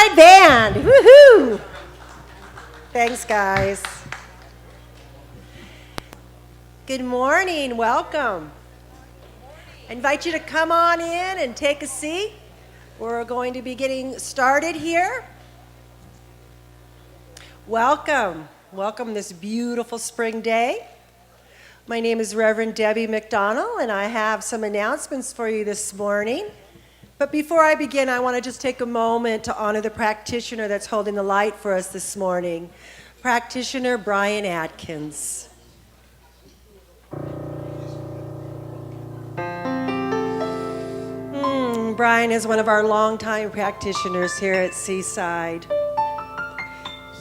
Seaside Band. Woohoo! Thanks, guys. Good morning. Welcome. I invite you to come on in and take a seat. We're going to be getting started here. Welcome. Welcome this beautiful spring day. My name is Reverend Debbie McDonald, and I have some announcements for you this morning. But before I begin, I want to just take a moment to honor the practitioner that's holding the light for us this morning, Practitioner Brian Atkins. Brian is one of our longtime practitioners here at Seaside.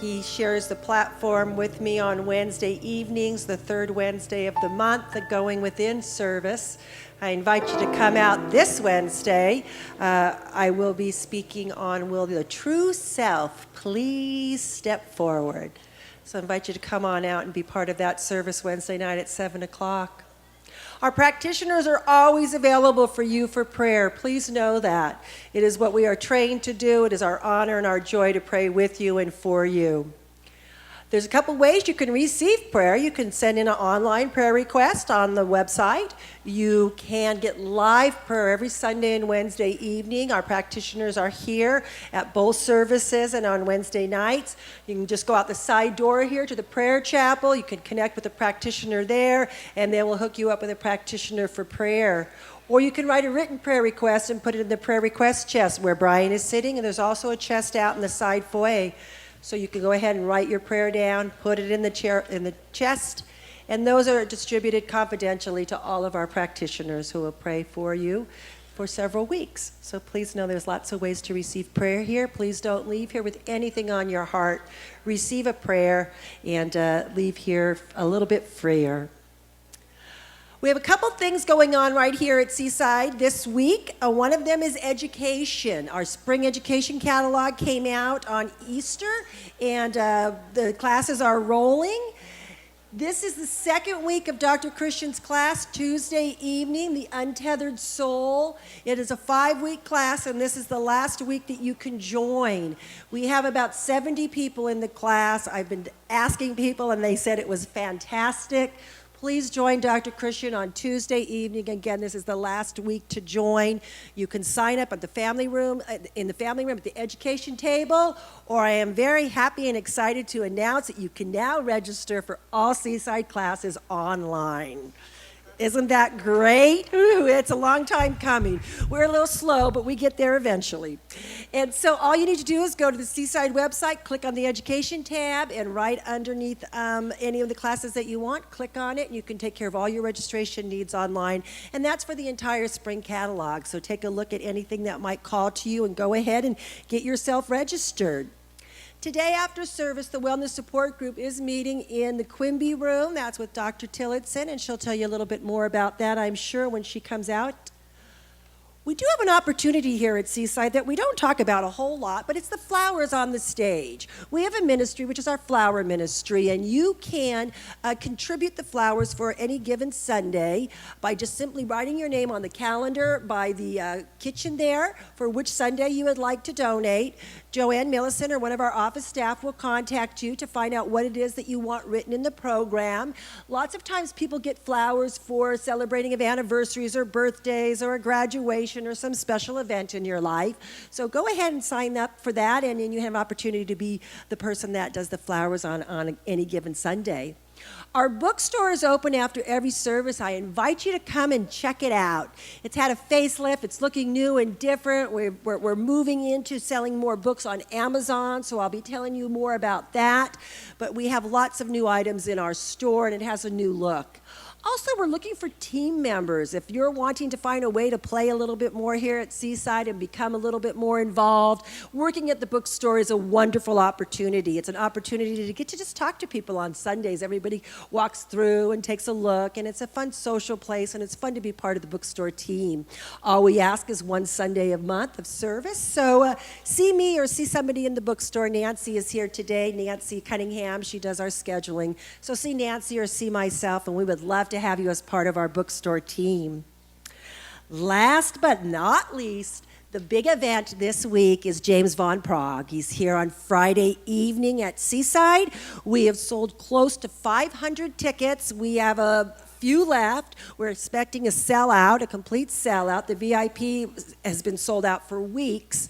He shares the platform with me on Wednesday evenings, the third Wednesday of the month, the Going Within service. I invite you to come out this Wednesday. I will be speaking on Will the True Self Please Step Forward? So I invite you to come on out and be part of that service Wednesday night at 7 o'clock. Our practitioners are always available for you for prayer. Please know that. It is what we are trained to do. It is our honor and our joy to pray with you and for you. There's a couple ways you can receive prayer. You can send in an online prayer request on the website. You can get live prayer every Sunday and Wednesday evening. Our practitioners are here at both services and on Wednesday nights. You can just go out the side door here to the prayer chapel. You can connect with a practitioner there, and they will hook you up with a practitioner for prayer. Or you can write a written prayer request and put it in the prayer request chest where Brian is sitting, and there's also a chest out in the side foyer. So you can go ahead and write your prayer down, put it in the chest, and those are distributed confidentially to all of our practitioners who will pray for you for several weeks. So please know there's lots of ways to receive prayer here. Please don't leave here with anything on your heart. Receive a prayer and leave here a little bit freer. We have a couple things going on right here at Seaside this week. One of them is education. Our spring education catalog came out on Easter, and the classes are rolling. This is the second week of Dr. Christian's class, Tuesday evening, The Untethered Soul. It is a 5-week class, and this is the last week that you can join. We have about 70 people in the class. I've been asking people, and they said it was fantastic. Please join Dr. Christian on Tuesday evening. Again, this is the last week to join. You can sign up at the family room, in the family room at the education table, or I am very happy and excited to announce that you can now register for all Seaside classes online. Isn't that great? Ooh, it's a long time coming. We're a little slow, but we get there eventually. And so all you need to do is go to the Seaside website, click on the education tab, and right underneath any of the classes that you want, click on it, and you can take care of all your registration needs online. And that's for the entire spring catalog. So take a look at anything that might call to you and go ahead and get yourself registered. Today after service, the Wellness Support Group is meeting in the Quimby room. That's with Dr. Tillotson, and she'll tell you a little bit more about that, I'm sure, when she comes out. We do have an opportunity here at Seaside that we don't talk about a whole lot, but it's the flowers on the stage. We have a ministry, which is our flower ministry, and you can contribute the flowers for any given Sunday by just simply writing your name on the calendar by the kitchen there for which Sunday you would like to donate. Joanne Millicent or one of our office staff will contact you to find out what it is that you want written in the program. Lots of times people get flowers for celebrating of anniversaries or birthdays or a graduation or some special event in your life. So go ahead and sign up for that, and then you have an opportunity to be the person that does the flowers on any given Sunday. Our bookstore is open after every service. I invite you to come and check it out. It's had a facelift. It's looking new and different. We're moving into selling more books on Amazon, so I'll be telling you more about that. But we have lots of new items in our store, and it has a new look. Also, we're looking for team members. If you're wanting to find a way to play a little bit more here at Seaside and become a little bit more involved, working at the bookstore is a wonderful opportunity. It's an opportunity to get to just talk to people on Sundays. Everybody walks through and takes a look, and it's a fun social place, and it's fun to be part of the bookstore team. All we ask is one Sunday a month of service. So see me or see somebody in the bookstore. Nancy is here today, Nancy Cunningham. She does our scheduling. So see Nancy or see myself, and we would love to have you as part of our bookstore team. Last but not least, The big event this week is James Von Prague. He's here on Friday evening at Seaside. We have sold close to 500 tickets. We have a few left. We're expecting a sellout, a complete sellout. The VIP has been sold out for weeks.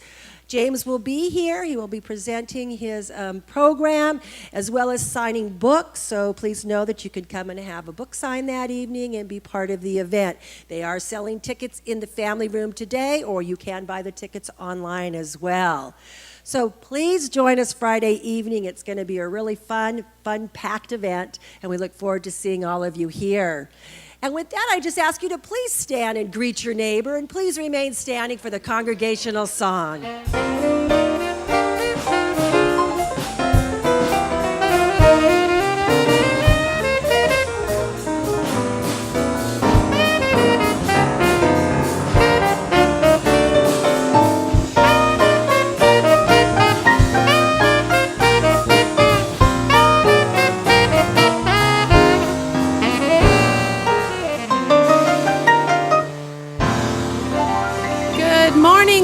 James will be here. He will be presenting his program as well as signing books. So please know that you can come and have a book signed that evening and be part of the event. They are selling tickets in the family room today, or you can buy the tickets online as well. So please join us Friday evening. It's going to be a really fun, packed event, and we look forward to seeing all of you here. And with that, I just ask you to please stand and greet your neighbor, and please remain standing for the congregational song.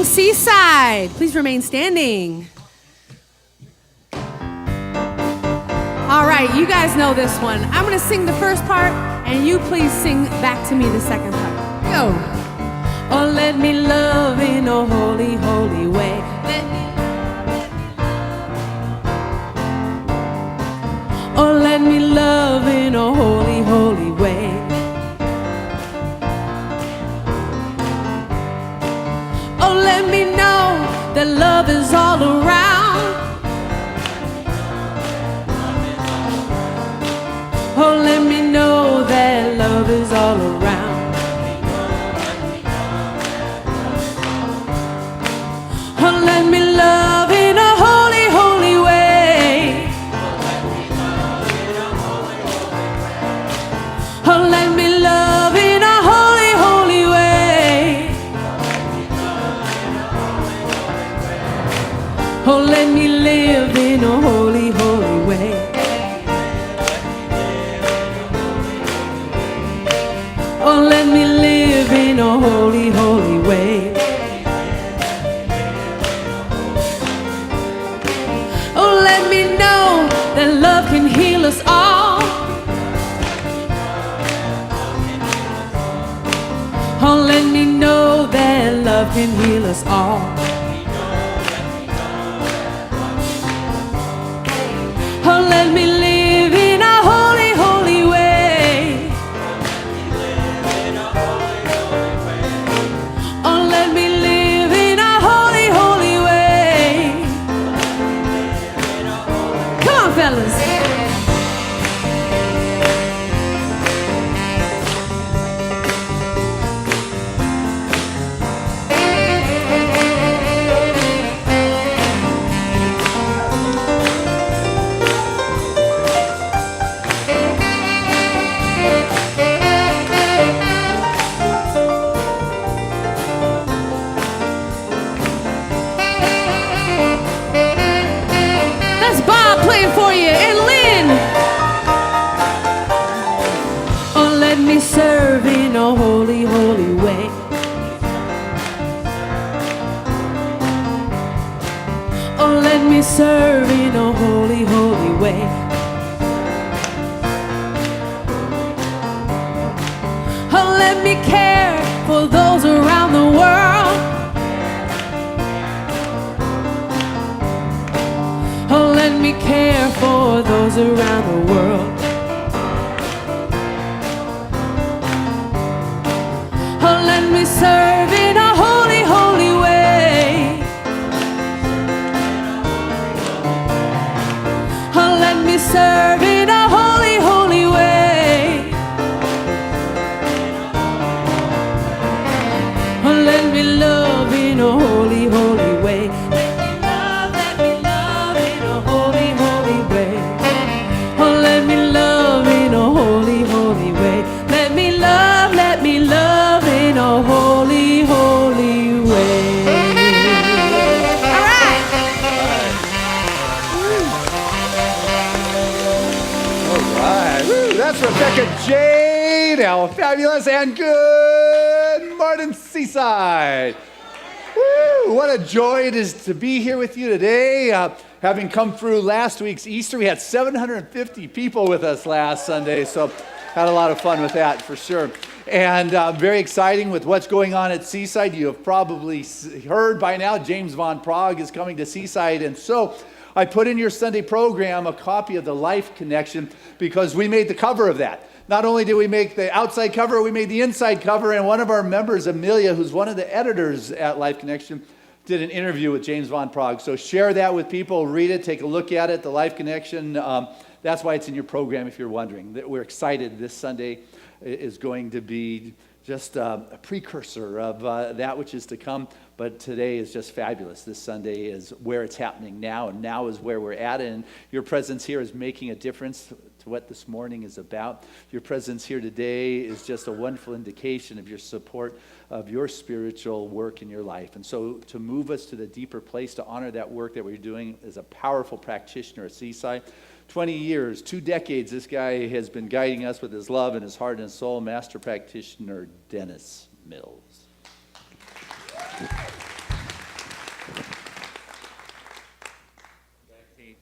Seaside, please remain standing. All right, you guys know this one. I'm going to sing the first part, and you please sing back to me the second part. Go. Oh, let me love in a holy, holy way. Oh, let me love in a holy, holy way. Oh, let me know that love is all around. Oh, let me know that love is all around. Oh, let me love in a holy, holy way. Oh, let me love in a holy, holy way. Oh, let me live in a holy, holy way. Oh, let me live in a holy, holy way. Oh, let me know that love can heal us all. Oh, let me know that love can heal us all. Oh, let me live in a holy, holy way. Oh, let me live in a holy, holy way. Come on, fellas. For you and Lynn. Oh, let me serve in a holy, holy way. Oh, let me serve in a holy, holy way. Oh, let me care for those around the world. Oh, let me care for those around the world. Oh, let me serve in a holy, holy way. Oh, let me serve in a holy, holy way. Oh, let me love in a holy, holy way. A holy, holy way. All right. All right. Woo, that's Rebecca Jade, our fabulous and good morning, Seaside. Woo! What a joy it is to be here with you today. Having come through last week's Easter, we had 750 people with us last Sunday, so had a lot of fun with that for sure. And very exciting with what's going on at Seaside. You have probably heard by now, James Von Prague is coming to Seaside, and so I put in your Sunday program a copy of the Life Connection because we made the cover of that. Not only did we make the outside cover, we made the inside cover, and one of our members, Amelia, who's one of the editors at Life Connection, did an interview with James Von Prague. So share that with people, read it, take a look at it, the Life Connection. That's why it's in your program if you're wondering. We're excited this Sunday is going to be just a precursor of that which is to come. But today is just fabulous. This Sunday is where it's happening now, and now is where we're at. And your presence here is making a difference to what this morning is about. Your presence here today is just a wonderful indication of your support of your spiritual work in your life. And so to move us to the deeper place, to honor that work that we're doing as a powerful practitioner at Seaside. 20 years, 2 decades, this guy has been guiding us with his love and his heart and his soul, master practitioner Dennis Mills.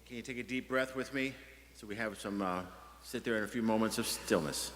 Can you take a deep breath with me so we have some, sit there in a few moments of stillness.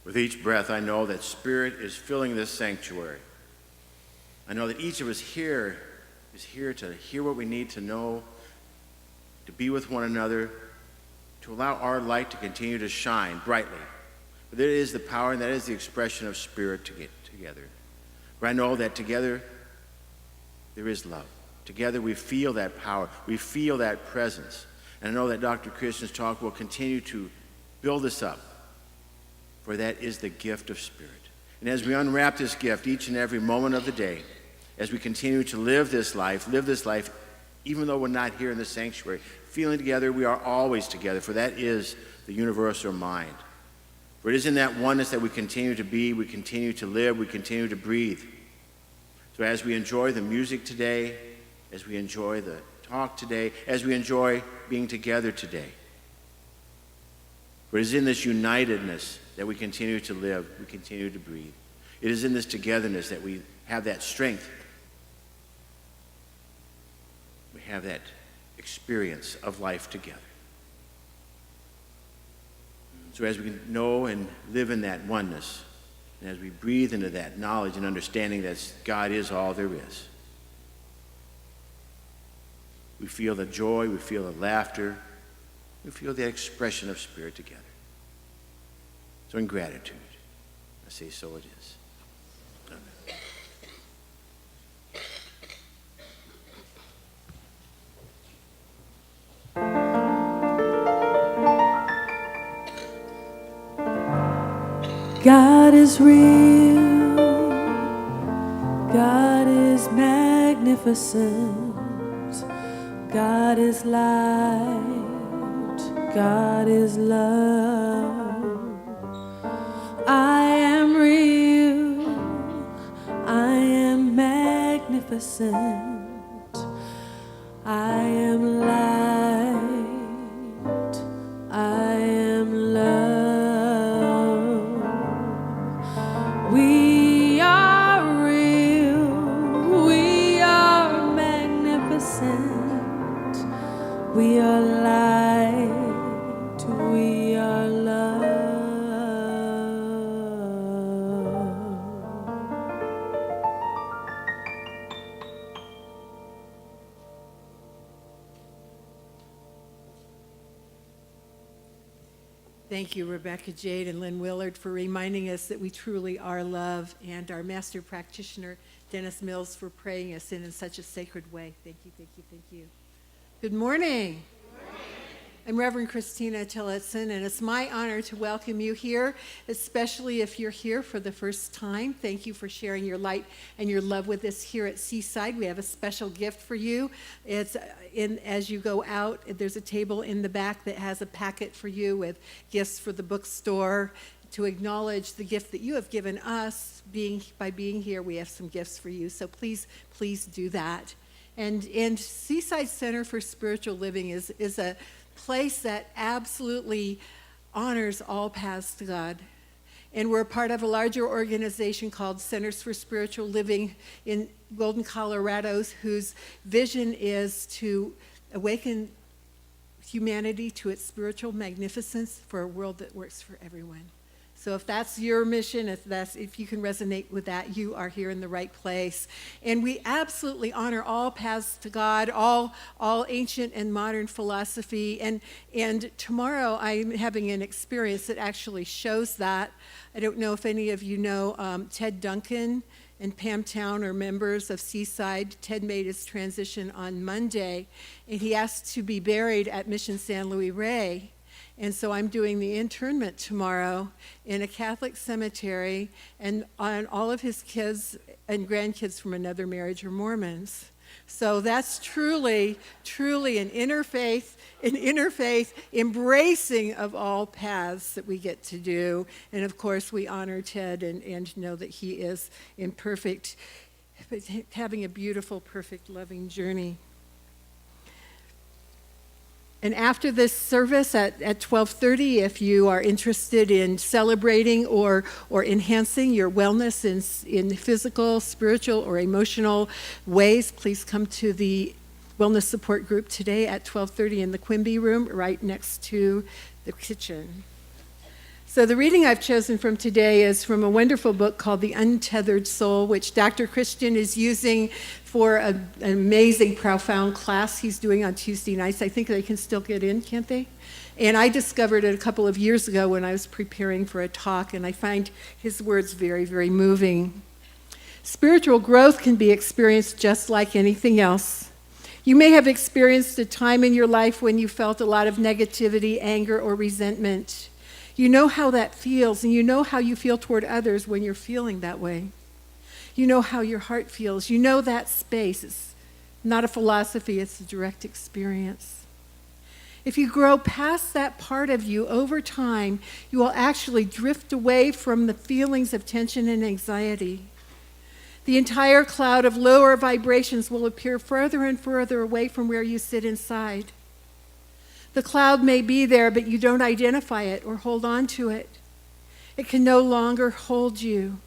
With each breath, I know that Spirit is filling this sanctuary. I know that each of us here is here to hear what we need to know, to be with one another, to allow our light to continue to shine brightly. But there is the power, and that is the expression of Spirit to get together. For I know that together there is love. Together we feel that power. We feel that presence. And I know that Dr. Christian's talk will continue to build us up. For that is the gift of Spirit. And as we unwrap this gift each and every moment of the day, as we continue to live this life, even though we're not here in the sanctuary, feeling together, we are always together, for that is the universal mind. For it is in that oneness that we continue to be, we continue to live, we continue to breathe. So as we enjoy the music today, as we enjoy the talk today, as we enjoy being together today, for it is in this unitedness that we continue to live, we continue to breathe. It is in this togetherness that we have that strength. We have that experience of life together. So as we can know and live in that oneness, and as we breathe into that knowledge and understanding that God is all there is, we feel the joy, we feel the laughter, we feel the expression of Spirit together. So in gratitude, I say, so it is. Amen. God is real. God is magnificent. God is light. God is love. I am real. I am magnificent. I am light. I am love. We are real. We are magnificent. We are light. We are love. Thank you, Rebecca Jade and Lynn Willard, for reminding us that we truly are love, and our master practitioner, Dennis Mills, for praying us in such a sacred way. Thank you, thank you, thank you. Good morning. I'm Reverend Christina Tillotson, and it's my honor to welcome you here, especially if you're here for the first time. Thank you for sharing your light and your love with us here at Seaside. We have a special gift for you. It's as you go out, there's a table in the back that has a packet for you with gifts for the bookstore. To acknowledge the gift that you have given us by being here, we have some gifts for you. So please do that. And Seaside Center for Spiritual Living is a place that absolutely honors all paths to God. And we're a part of a larger organization called Centers for Spiritual Living in Golden, Colorado, whose vision is to awaken humanity to its spiritual magnificence for a world that works for everyone. So if that's your mission, if you can resonate with that, you are here in the right place. And we absolutely honor all paths to God, all ancient and modern philosophy. And tomorrow I'm having an experience that actually shows that. I don't know if any of you know Ted Duncan and Pam Town are members of Seaside. Ted made his transition on Monday, and he asked to be buried at Mission San Luis Rey. And so I'm doing the internment tomorrow in a Catholic cemetery, and on all of his kids and grandkids from another marriage are Mormons. So that's truly an interfaith embracing of all paths that we get to do. And of course, we honor Ted and know that he is having a beautiful, perfect, loving journey. And after this service at 12:30, if you are interested in celebrating or enhancing your wellness in physical, spiritual, or emotional ways, please come to the wellness support group today at 12:30 in the Quimby room, right next to the kitchen. So the reading I've chosen from today is from a wonderful book called The Untethered Soul, which Dr. Christian is using for an amazing, profound class he's doing on Tuesday nights. I think they can still get in, can't they? And I discovered it a couple of years ago when I was preparing for a talk, and I find his words very, very moving. Spiritual growth can be experienced just like anything else. You may have experienced a time in your life when you felt a lot of negativity, anger, or resentment. You know how that feels, and you know how you feel toward others when you're feeling that way. You know how your heart feels. You know that space. It's not a philosophy, it's a direct experience. If you grow past that part of you over time, you will actually drift away from the feelings of tension and anxiety. The entire cloud of lower vibrations will appear further and further away from where you sit inside. The cloud may be there, but you don't identify it or hold on to it. It can no longer hold you.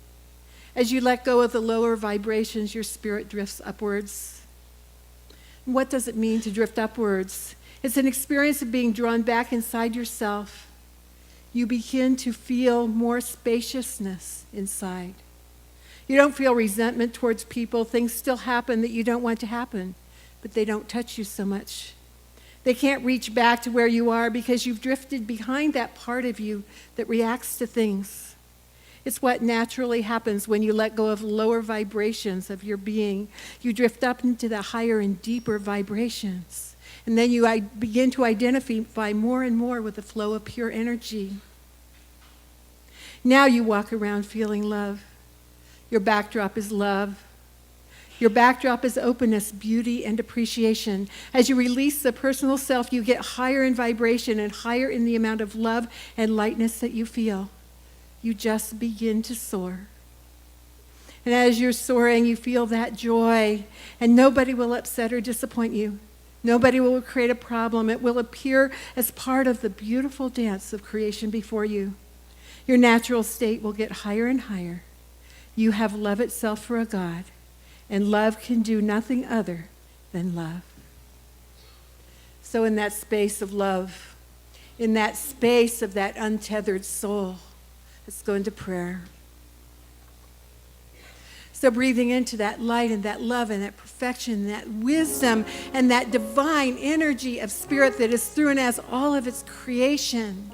As you let go of the lower vibrations, your spirit drifts upwards. And what does it mean to drift upwards? It's an experience of being drawn back inside yourself. You begin to feel more spaciousness inside. You don't feel resentment towards people. Things still happen that you don't want to happen, but they don't touch you so much. They can't reach back to where you are because you've drifted behind that part of you that reacts to things. It's what naturally happens when you let go of lower vibrations of your being. You drift up into the higher and deeper vibrations. And then you begin to identify more and more with the flow of pure energy. Now you walk around feeling love. Your backdrop is love. Your backdrop is openness, beauty, and appreciation. As you release the personal self, you get higher in vibration and higher in the amount of love and lightness that you feel. You just begin to soar. And as you're soaring, you feel that joy, and nobody will upset or disappoint you. Nobody will create a problem. It will appear as part of the beautiful dance of creation before you. Your natural state will get higher and higher. You have love itself for a God, and love can do nothing other than love. So in that space of love, in that space of that untethered soul, let's go into prayer. So breathing into that light and that love and that perfection, and that wisdom and that divine energy of spirit that is through and as all of its creation.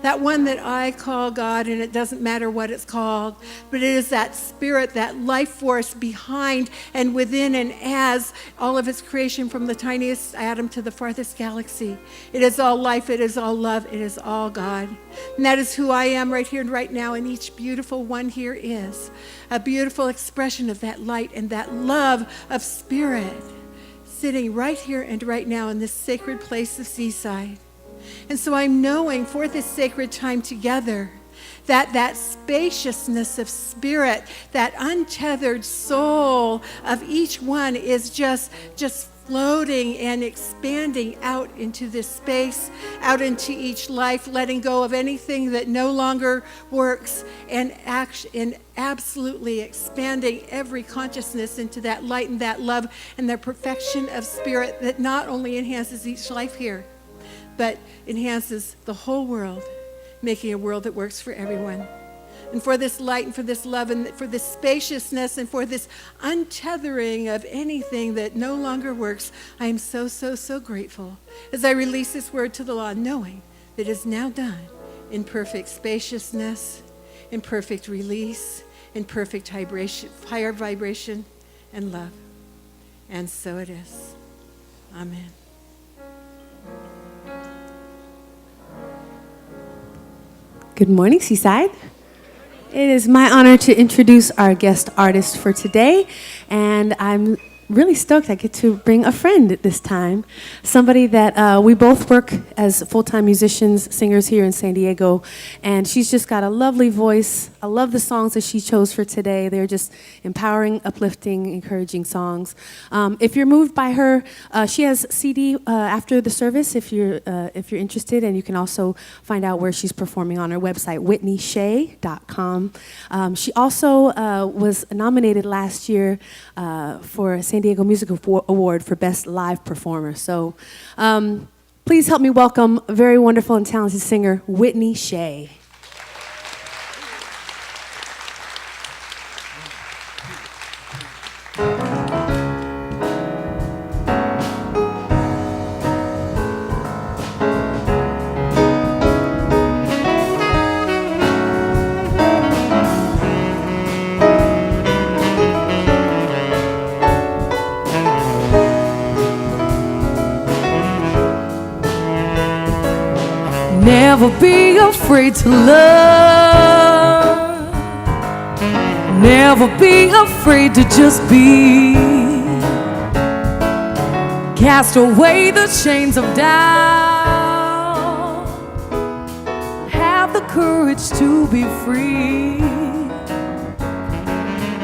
That one that I call God, and it doesn't matter what it's called, but it is that spirit, that life force behind and within and as all of its creation, from the tiniest atom to the farthest galaxy. It is all life, it is all love, it is all God. And that is who I am right here and right now, and each beautiful one here is a beautiful expression of that light and that love of spirit sitting right here and right now in this sacred place of Seaside. And so I'm knowing for this sacred time together that spaciousness of spirit, that untethered soul of each one is just floating and expanding out into this space, out into each life, letting go of anything that no longer works, and absolutely expanding every consciousness into that light and that love and the perfection of spirit that not only enhances each life here, but enhances the whole world, making a world that works for everyone. And for this light and for this love and for this spaciousness and for this untethering of anything that no longer works, I am so, so, so grateful as I release this word to the law, knowing that it is now done in perfect spaciousness, in perfect release, in perfect vibration, higher vibration and love. And so it is. Amen. Good morning, Seaside. It is my honor to introduce our guest artist for today, and I'm really stoked I get to bring a friend this time, somebody that we both work as full-time musicians, singers here in San Diego, and she's just got a lovely voice. I love the songs that she chose for today. They're just empowering, uplifting, encouraging songs. If you're moved by her, she has CD after the service if you're interested, and you can also find out where she's performing on her website, whitneyshay.com. She also was nominated last year for San Diego Music Award for Best Live Performer. So please help me welcome a very wonderful and talented singer, Whitney Shay. Never be afraid to love. Never be afraid to just be. Cast away the chains of doubt. Have the courage to be free.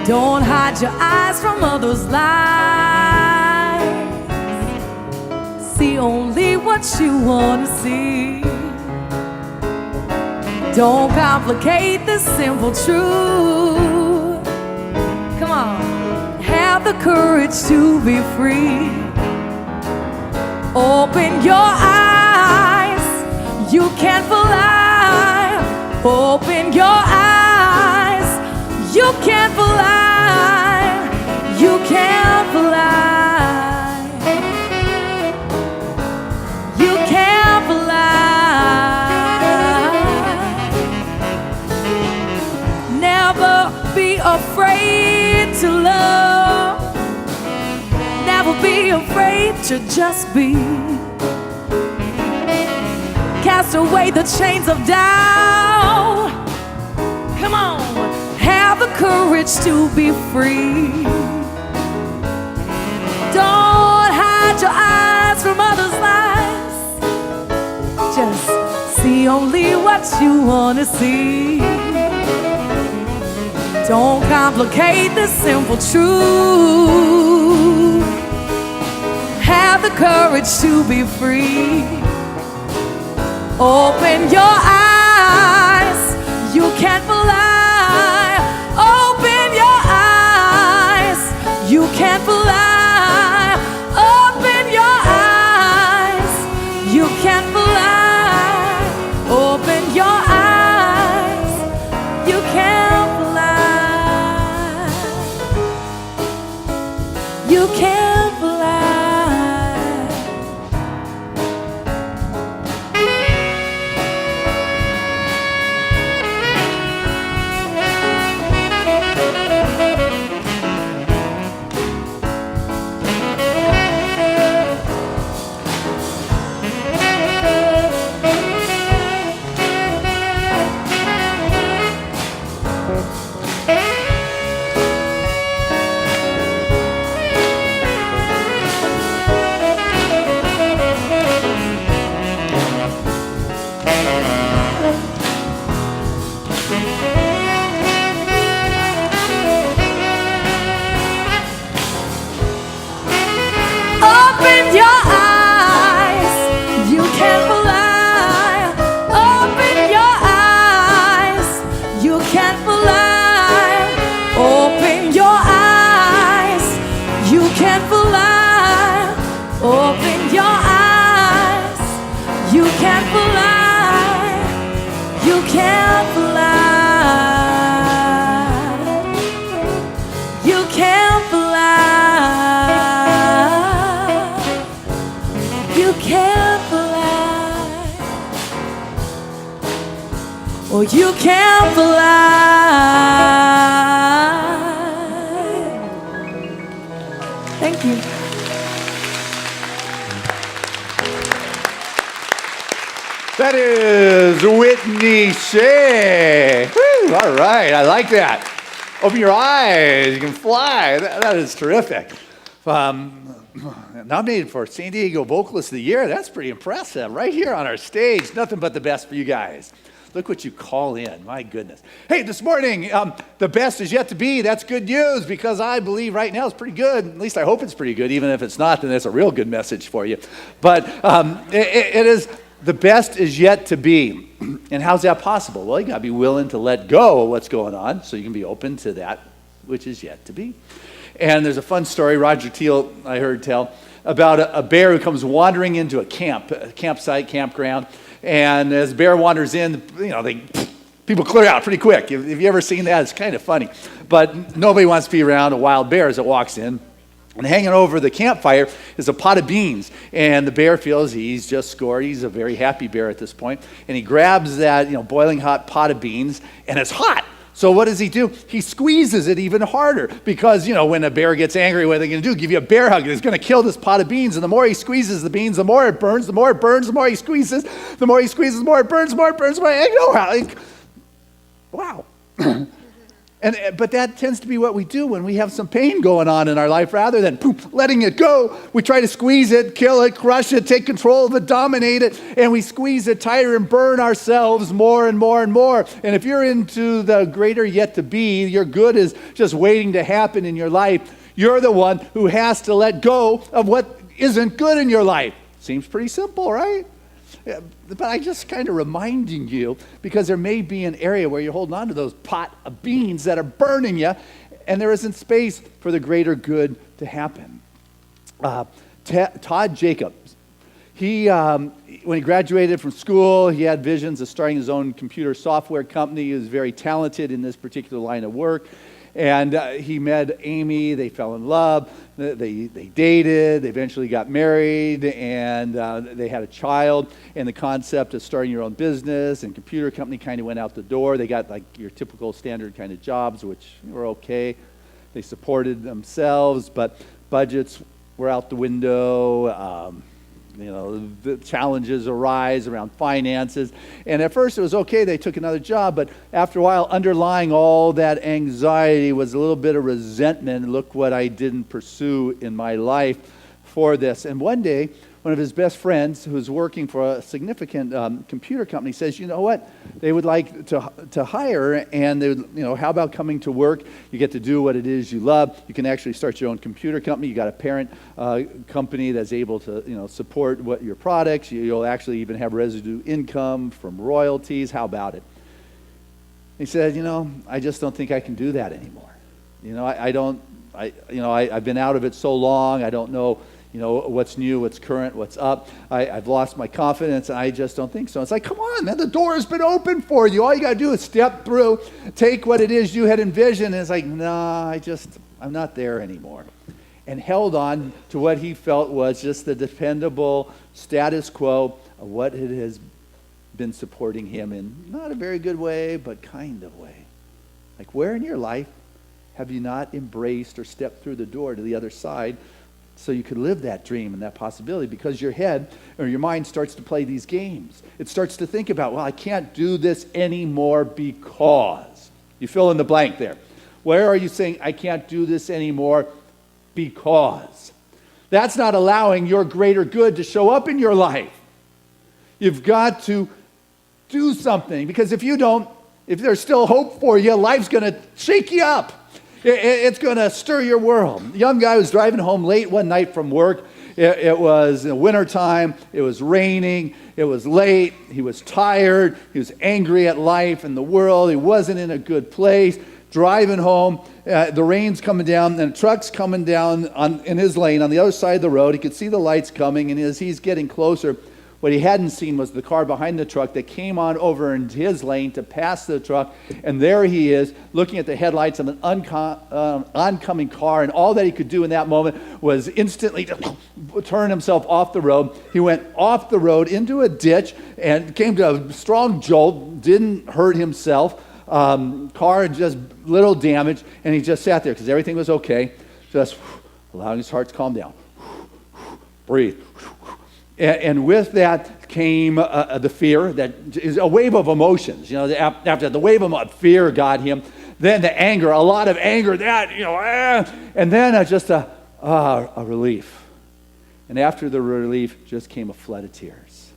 Don't hide your eyes from others' lies. See only what you want to see. Don't complicate the simple truth. Come on. Have the courage to be free. Open your eyes. You can fly. Open your eyes. You can fly. You can fly. You can fly. Never be afraid to love. Never be afraid to just be. Cast away the chains of doubt. Come on, have the courage to be free. Don't hide your eyes from others' lives. Just see only what you want to see. Don't complicate the simple truth. Have the courage to be free. Open your eyes, you can't fly. Open your eyes, you can't fly. Open your eyes, you can't fly. Open your eyes, you can't fly. You can't fly. Open your eyes, you can't fly. Open your eyes, you can't fly. Open your eyes, you can't fly. Open your eyes, you can't fly. You can't fly. You can't fly. You can't fly. Or you can't fly. Thank you. That is Whitney Shea. Woo, all right, I like that. Open your eyes, you can fly. That is terrific. Nominated for San Diego Vocalist of the Year. That's pretty impressive. Right here on our stage. Nothing but the best for you guys. Look what you call in. My goodness. Hey, this morning, the best is yet to be. That's good news because I believe right now it's pretty good. At least I hope it's pretty good. Even if it's not, then that's a real good message for you. But it is, the best is yet to be. And how's that possible? Well, you got to be willing to let go of what's going on so you can be open to that which is yet to be. And there's a fun story Roger Teal, I heard tell, about a bear who comes wandering into a campsite, campground. And as the bear wanders in, people clear out pretty quick. Have you ever seen that? It's kind of funny. But nobody wants to be around a wild bear as it walks in. And hanging over the campfire is a pot of beans. And the bear feels he's just scored. He's a very happy bear at this point. And he grabs that boiling hot pot of beans, and it's hot. So what does he do? He squeezes it even harder because, when a bear gets angry, what are they going to do? Give you a bear hug. He's going to kill this pot of beans. And the more he squeezes the beans, the more it burns, the more it burns, the more he squeezes, the more it burns, the more it burns. Wow. But that tends to be what we do when we have some pain going on in our life. Rather than letting it go, we try to squeeze it, kill it, crush it, take control of it, dominate it, and we squeeze it tighter and burn ourselves more and more and more. And if you're into the greater yet to be, your good is just waiting to happen in your life. You're the one who has to let go of what isn't good in your life. Seems pretty simple, right? But I just kind of reminding you because there may be an area where you're holding on to those pot of beans that are burning you and there isn't space for the greater good to happen. Todd Jacobs, when he graduated from school, he had visions of starting his own computer software company. He was very talented in this particular line of work. And he met Amy, they fell in love, they dated, they eventually got married, and they had a child. And the concept of starting your own business and computer company kind of went out the door. They got like your typical standard kind of jobs, which were okay. They supported themselves, but budgets were out the window. the challenges arise around finances. And at first it was okay, they took another job, but after a while, underlying all that anxiety was a little bit of resentment. Look what I didn't pursue in my life for this. And one day, one of his best friends, who was working for a significant computer company, says, you know what, they would like to hire, and they would, how about coming to work? You get to do what it is you love. You can actually start your own computer company. You got a parent company that's able to, support what your products. You'll actually even have residue income from royalties. How about it? He said, I just don't think I can do that anymore. I've been out of it so long. I don't know. What's new, what's current, what's up. I've lost my confidence, and I just don't think so. It's like, come on, man, the door has been open for you. All you got to do is step through, take what it is you had envisioned, and it's like, nah, I'm not there anymore. And held on to what he felt was just the dependable status quo of what it has been supporting him in not a very good way, but kind of way. Like, where in your life have you not embraced or stepped through the door to the other side so you could live that dream and that possibility? Because your head or your mind starts to play these games. It starts to think about, well, I can't do this anymore because. You fill in the blank there. Where are you saying, I can't do this anymore because? That's not allowing your greater good to show up in your life. You've got to do something, because if you don't, if there's still hope for you, life's going to shake you up. It's going to stir your world. The young guy was driving home late one night from work. It was wintertime. It was raining. It was late. He was tired. He was angry at life and the world. He wasn't in a good place. Driving home, the rain's coming down, and a truck's coming down in his lane on the other side of the road. He could see the lights coming, and as he's getting closer, what he hadn't seen was the car behind the truck that came on over into his lane to pass the truck. And there he is, looking at the headlights of an oncoming car. And all that he could do in that moment was instantly turn himself off the road. He went off the road into a ditch and came to a strong jolt, didn't hurt himself. Car just little damage. And he just sat there because everything was okay. Just allowing his heart to calm down. Breathe. And with that came the fear, that is a wave of emotions. After the wave of fear got him, then the anger, a lot of anger, and then just a relief. And after the relief just came a flood of tears.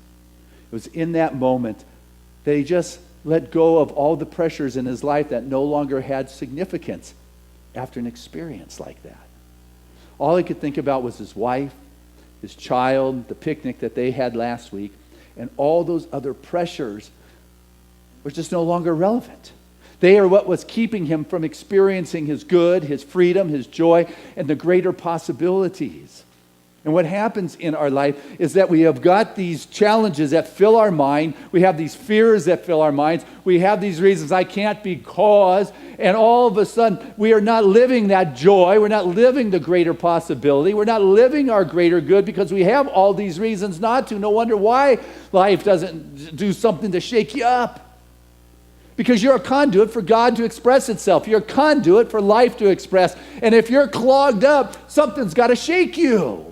It was in that moment that he just let go of all the pressures in his life that no longer had significance after an experience like that. All he could think about was his wife, his child, the picnic that they had last week, and all those other pressures were just no longer relevant. They are what was keeping him from experiencing his good, his freedom, his joy, and the greater possibilities. And what happens in our life is that we have got these challenges that fill our mind. We have these fears that fill our minds. We have these reasons, I can't because, and all of a sudden we are not living that joy. We're not living the greater possibility. We're not living our greater good because we have all these reasons not to. No wonder why life doesn't do something to shake you up. Because you're a conduit for God to express itself. You're a conduit for life to express. And if you're clogged up, something's got to shake you.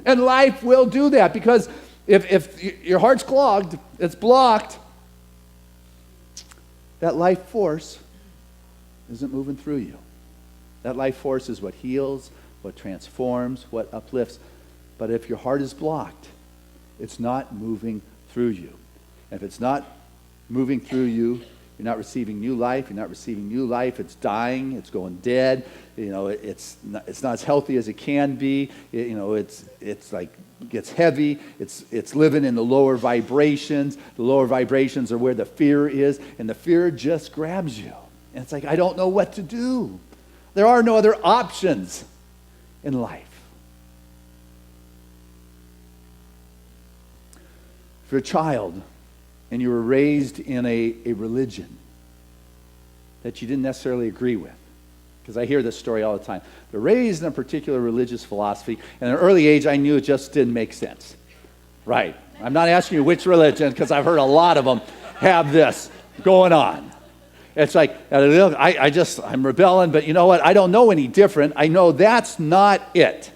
And life will do that, because if your heart's clogged, it's blocked, that life force isn't moving through you. That life force is what heals, what transforms, what uplifts. But if your heart is blocked, it's not moving through you. And if it's not moving through you, you're not receiving new life. You're not receiving new life. It's dying. It's going dead. It's not as healthy as it can be. It's like gets heavy. It's living in the lower vibrations. The lower vibrations are where the fear is, and the fear just grabs you. And it's like, I don't know what to do. There are no other options in life. If you're a child and you were raised in a religion that you didn't necessarily agree with, because I hear this story all the time. They're raised in a particular religious philosophy, and at an early age I knew it just didn't make sense. Right. I'm not asking you which religion, because I've heard a lot of them have this going on. It's like, I'm rebelling, but you know what? I don't know any different. I know that's not it.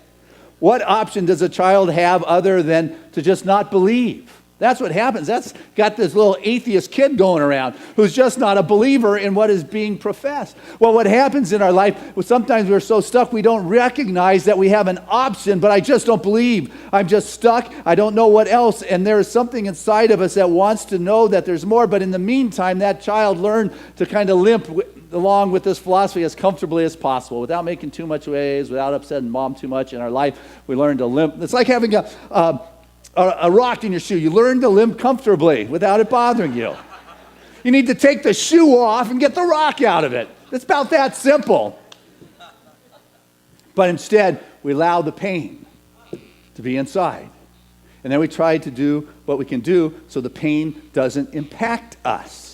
What option does a child have other than to just not believe? That's what happens. That's got this little atheist kid going around who's just not a believer in what is being professed. Well, what happens in our life, well, sometimes we're so stuck we don't recognize that we have an option, but I just don't believe. I'm just stuck. I don't know what else. And there is something inside of us that wants to know that there's more. But in the meantime, that child learned to kind of limp along with this philosophy as comfortably as possible without making too much waves, without upsetting mom too much in our life. We learn to limp. It's like having a rock in your shoe. You learn to limp comfortably without it bothering you. You need to take the shoe off and get the rock out of it. It's about that simple. But instead, we allow the pain to be inside. And then we try to do what we can do so the pain doesn't impact us.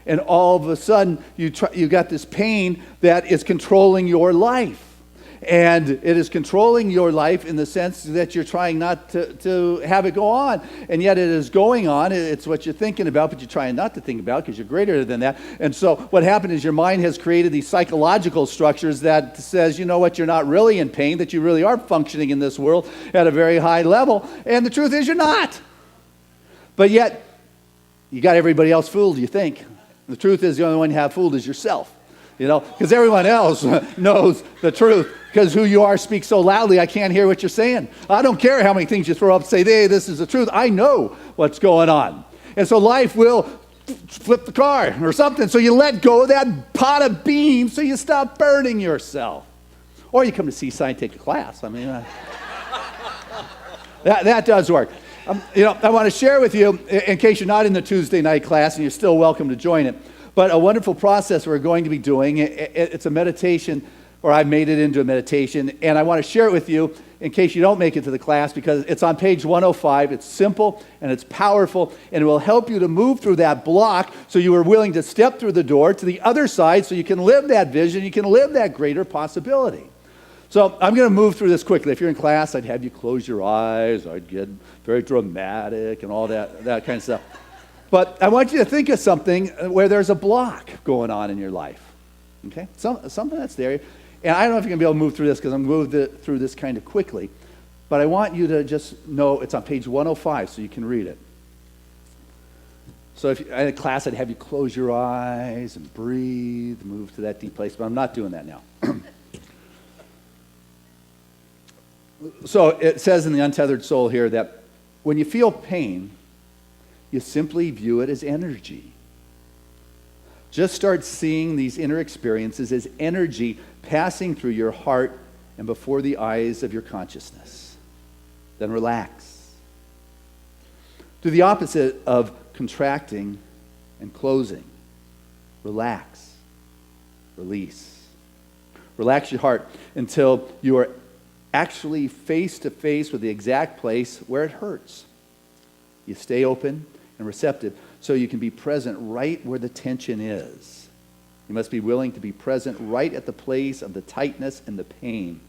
And all of a sudden, you got this pain that is controlling your life. And it is controlling your life in the sense that you're trying not to have it go on. And yet it is going on. It's what you're thinking about, but you're trying not to think about because you're greater than that. And so what happened is your mind has created these psychological structures that says, you know what, you're not really in pain, that you really are functioning in this world at a very high level. And the truth is you're not. But yet, you got everybody else fooled, you think. The truth is the only one you have fooled is yourself. Because everyone else knows the truth. Because who you are speaks so loudly, I can't hear what you're saying. I don't care how many things you throw up and say, hey, this is the truth. I know what's going on. And so life will flip the car or something. So you let go of that pot of beans so you stop burning yourself. Or you come to Seaside and take a class. I mean, that does work. I want to share with you, in case you're not in the Tuesday night class, and you're still welcome to join it, but a wonderful process we're going to be doing. It's a meditation, or I've made it into a meditation, and I want to share it with you in case you don't make it to the class, because it's on page 105. It's simple, and it's powerful, and it will help you to move through that block so you are willing to step through the door to the other side so you can live that vision, you can live that greater possibility. So I'm going to move through this quickly. If you're in class, I'd have you close your eyes. I'd get very dramatic and all that kind of stuff. But I want you to think of something where there's a block going on in your life. Okay? Something that's there. And I don't know if you're going to be able to move through this because I'm going to move through this kind of quickly. But I want you to just know it's on page 105 so you can read it. So if in a class, I'd have you close your eyes and breathe, move to that deep place. But I'm not doing that now. So it says in the Untethered Soul here that when you feel pain, you simply view it as energy. Just start seeing these inner experiences as energy passing through your heart and before the eyes of your consciousness. Then relax. Do the opposite of contracting and closing. Relax. Release. Relax your heart until you are actually face to face with the exact place where it hurts. You stay open and receptive so you can be present right where the tension is. You must be willing to be present right at the place of the tightness and the pain,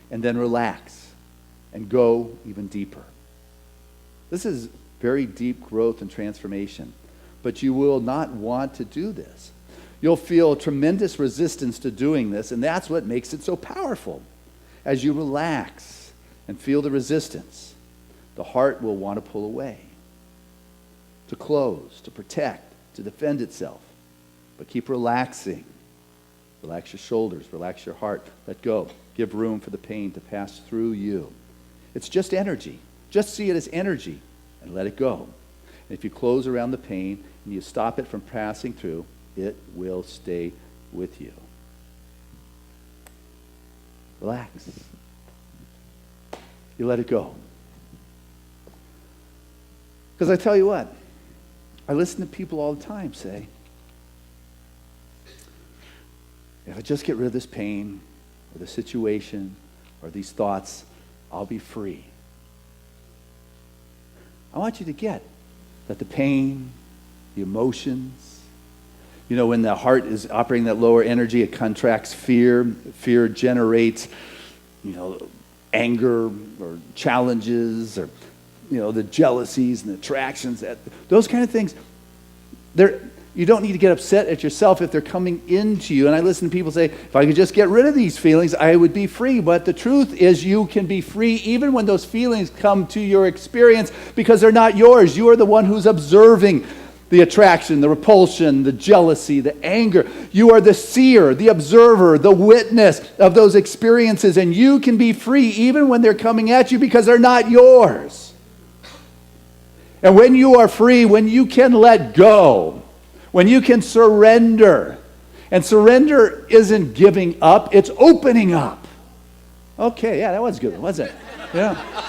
and then relax and go even deeper. This is very deep growth and transformation, but you will not want to do this. You'll feel tremendous resistance to doing this, and that's what makes it so powerful. As you relax and feel the resistance, the heart will want to pull away, to close, to protect, to defend itself. But keep relaxing. Relax your shoulders, relax your heart, let go. Give room for the pain to pass through you. It's just energy. Just see it as energy and let it go. And if you close around the pain and you stop it from passing through, it will stay with you. Relax. You let it go. Because I tell you what, I listen to people all the time say, if I just get rid of this pain or the situation or these thoughts, I'll be free. I want you to get that the pain, the emotions, when the heart is operating that lower energy, it contracts fear. Fear generates, anger or challenges or, the jealousies and attractions. Those kind of things, You don't need to get upset at yourself if they're coming into you. And I listen to people say, if I could just get rid of these feelings, I would be free. But the truth is you can be free even when those feelings come to your experience because they're not yours. You are the one who's observing the attraction, the repulsion, the jealousy, the anger. You are the seer, the observer, the witness of those experiences. And you can be free even when they're coming at you because they're not yours. And when you are free, when you can let go, when you can surrender, and surrender isn't giving up, it's opening up. Okay, yeah, that was good, wasn't it? Yeah.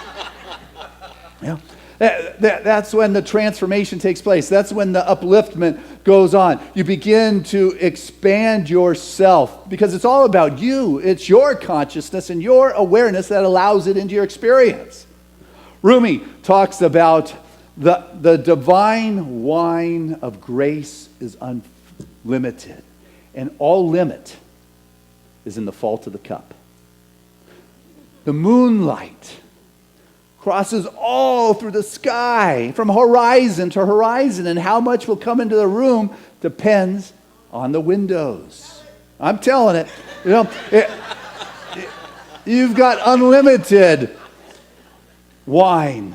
Yeah. That's when the transformation takes place. That's when the upliftment goes on. You begin to expand yourself because it's all about you. It's your consciousness and your awareness that allows it into your experience. Rumi talks about the divine wine of grace is unlimited, and all limit is in the fault of the cup. The moonlight crosses all through the sky, from horizon to horizon, and how much will come into the room depends on the windows. I'm telling it. You know, you've got unlimited wine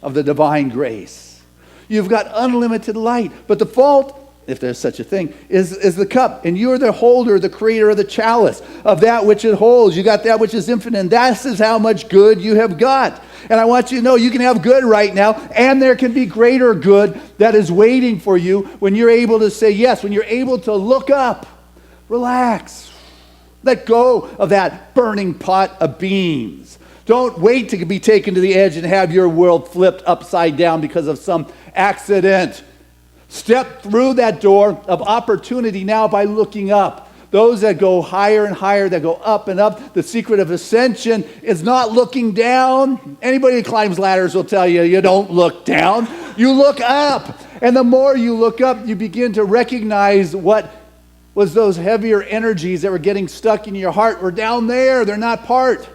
of the divine grace. You've got unlimited light. But the fault, if there's such a thing, is the cup. And you're the holder, the creator of the chalice, of that which it holds. You got that which is infinite. And that is how much good you have got. And I want you to know you can have good right now, and there can be greater good that is waiting for you when you're able to say yes, when you're able to look up, relax, let go of that burning pot of beans. Don't wait to be taken to the edge and have your world flipped upside down because of some accident. Step through that door of opportunity now by looking up. Those that go higher and higher, that go up and up, the secret of ascension is not looking down. Anybody who climbs ladders will tell you, you don't look down. You look up. And the more you look up, you begin to recognize what was those heavier energies that were getting stuck in your heart were down there. They're not part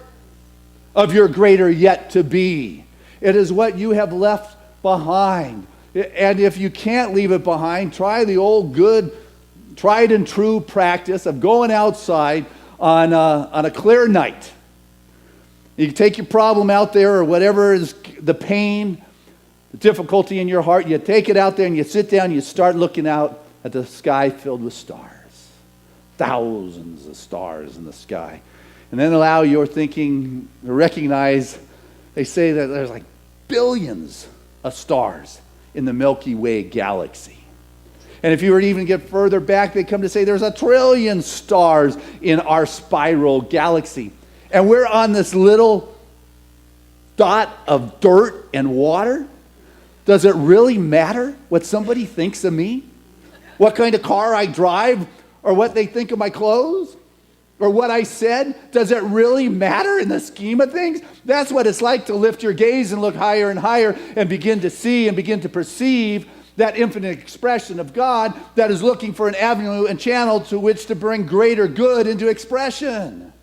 of your greater yet to be. It is what you have left behind. And if you can't leave it behind, try the old good, tried and true practice of going outside on a clear night. You can take your problem out there or whatever is the pain, the difficulty in your heart. You take it out there and you sit down and you start looking out at the sky filled with stars. Thousands of stars in the sky. And then allow your thinking to recognize, they say that there's like billions of stars in the Milky Way galaxy. And if you were to even get further back, they come to say there's 1 trillion stars in our spiral galaxy. And we're on this little dot of dirt and water. Does it really matter what somebody thinks of me? What kind of car I drive? Or what they think of my clothes? Or what I said? Does it really matter in the scheme of things? That's what it's like to lift your gaze and look higher and higher and begin to see and begin to perceive that infinite expression of God that is looking for an avenue and channel to which to bring greater good into expression.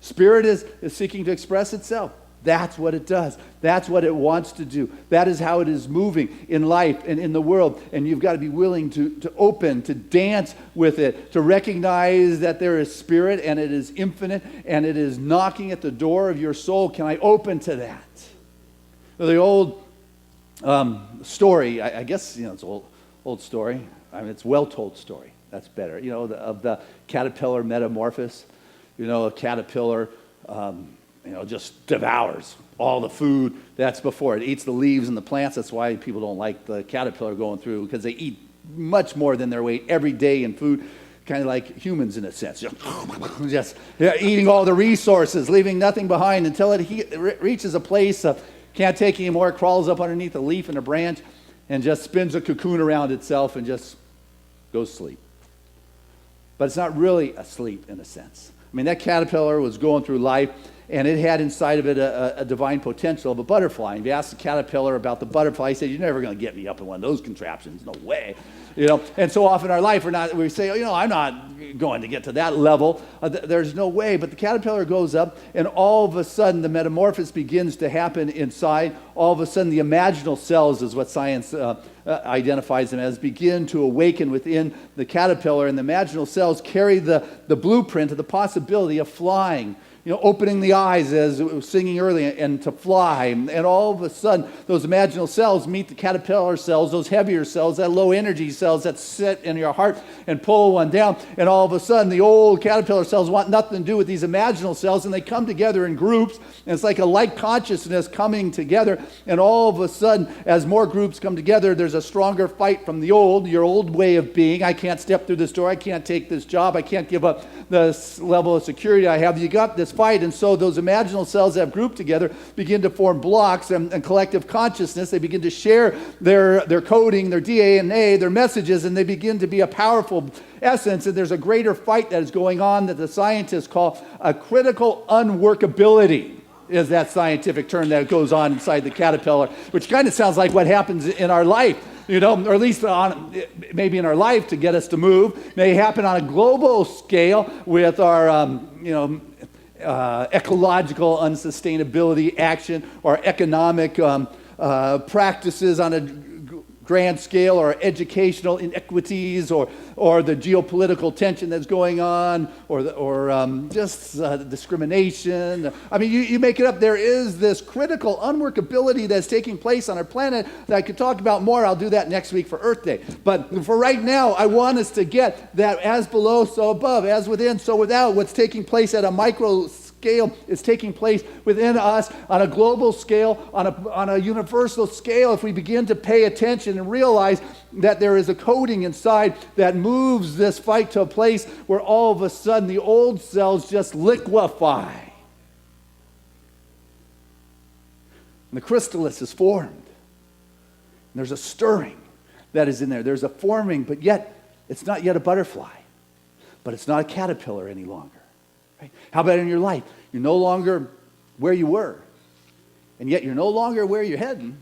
Spirit is seeking to express itself. That's what it does. That's what it wants to do. That is how it is moving in life and in the world. And you've got to be willing to open, to dance with it, to recognize that there is spirit and it is infinite and it is knocking at the door of your soul. Can I open to that? The old story, I guess, it's an old story. I mean, it's a well-told story. That's better. Of the caterpillar metamorphosis. A caterpillar, just devours all the food that's before it. Eats the leaves and the plants. That's why people don't like the caterpillar going through, because they eat much more than their weight every day in food, kind of like humans in a sense. Just eating all the resources, leaving nothing behind until it reaches a place of can't take any more. It crawls up underneath a leaf and a branch and just spins a cocoon around itself and just goes to sleep. But it's not really asleep in a sense. I mean, that caterpillar was going through life, and it had inside of it a divine potential of a butterfly. And if you ask the caterpillar about the butterfly, he said, "You're never going to get me up in one of those contraptions. No way." And so often in our life, we say, I'm not going to get to that level. There's no way. But the caterpillar goes up, and all of a sudden, the metamorphosis begins to happen inside. All of a sudden, the imaginal cells is what science identifies them as, begin to awaken within the caterpillar, and the imaginal cells carry the blueprint of the possibility of flying. Opening the eyes, as we were singing earlier, and to fly. And all of a sudden, those imaginal cells meet the caterpillar cells, those heavier cells, that low energy cells that sit in your heart and pull one down. And all of a sudden, the old caterpillar cells want nothing to do with these imaginal cells, and they come together in groups. And it's like a light consciousness coming together. And all of a sudden, as more groups come together, there's a stronger fight from your old way of being. I can't step through this door. I can't take this job. I can't give up this level of security I have. You got this fight. And so those imaginal cells that have grouped together begin to form blocks and collective consciousness. They begin to share their coding, their DNA, their messages, and they begin to be a powerful essence. And there's a greater fight that is going on that the scientists call a critical unworkability, is that scientific term that goes on inside the caterpillar, which kind of sounds like what happens in our life. Or at least maybe in our life to get us to move. May happen on a global scale with our, ecological unsustainability action, or economic practices on a grand scale, or educational inequities, or the geopolitical tension that's going on, or just discrimination. I mean, you make it up. There is this critical unworkability that's taking place on our planet that I could talk about more. I'll do that next week for Earth Day. But for right now, I want us to get that as below, so above, as within, so without. What's taking place at a micro scale is taking place within us on a global scale, on a universal scale. If we begin to pay attention and realize that there is a coding inside that moves this fight to a place where all of a sudden the old cells just liquefy. And the chrysalis is formed. And there's a stirring that is in there. There's a forming, but yet it's not yet a butterfly. But it's not a caterpillar any longer. Right? How about in your life? You're no longer where you were, and yet you're no longer where you're heading,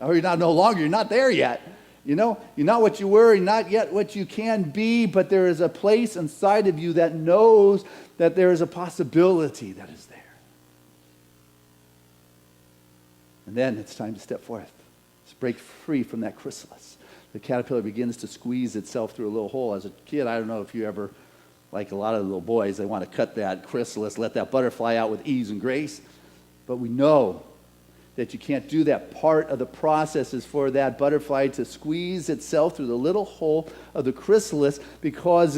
or you're not there yet. You're not what you were, you're not yet what you can be, but there is a place inside of you that knows that there is a possibility that is there. And then it's time to step forth. Let's break free from that chrysalis. The caterpillar begins to squeeze itself through a little hole. As a kid, I don't know if you ever, like a lot of the little boys, they want to cut that chrysalis, let that butterfly out with ease and grace. But we know that you can't do that. Part of the process is for that butterfly to squeeze itself through the little hole of the chrysalis, because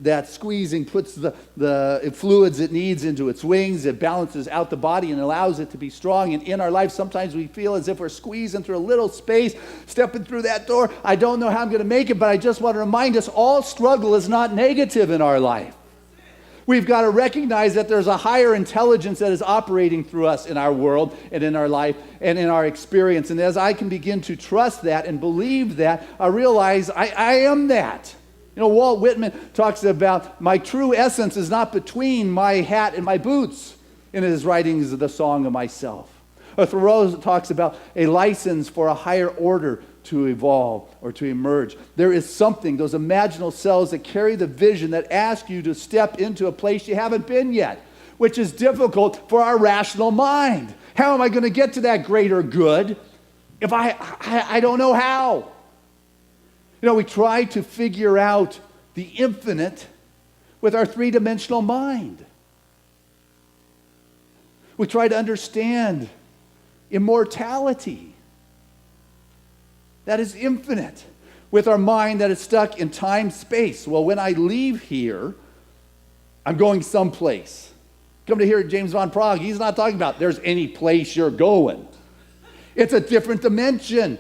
that squeezing puts the fluids it needs into its wings. It balances out the body and allows it to be strong. And in our life, sometimes we feel as if we're squeezing through a little space, stepping through that door. I don't know how I'm going to make it, but I just want to remind us, all struggle is not negative in our life. We've got to recognize that there's a higher intelligence that is operating through us in our world and in our life and in our experience. And as I can begin to trust that and believe that, I realize I am that. Walt Whitman talks about my true essence is not between my hat and my boots in his writings of the Song of Myself. Or Thoreau talks about a license for a higher order to evolve or to emerge. There is something, those imaginal cells that carry the vision that ask you to step into a place you haven't been yet, which is difficult for our rational mind. How am I going to get to that greater good if I don't know how? We try to figure out the infinite with our three-dimensional mind. We try to understand immortality that is infinite with our mind that is stuck in time, space. Well, when I leave here, I'm going someplace. Come to hear James Van Prague. He's not talking about there's any place you're going. It's a different dimension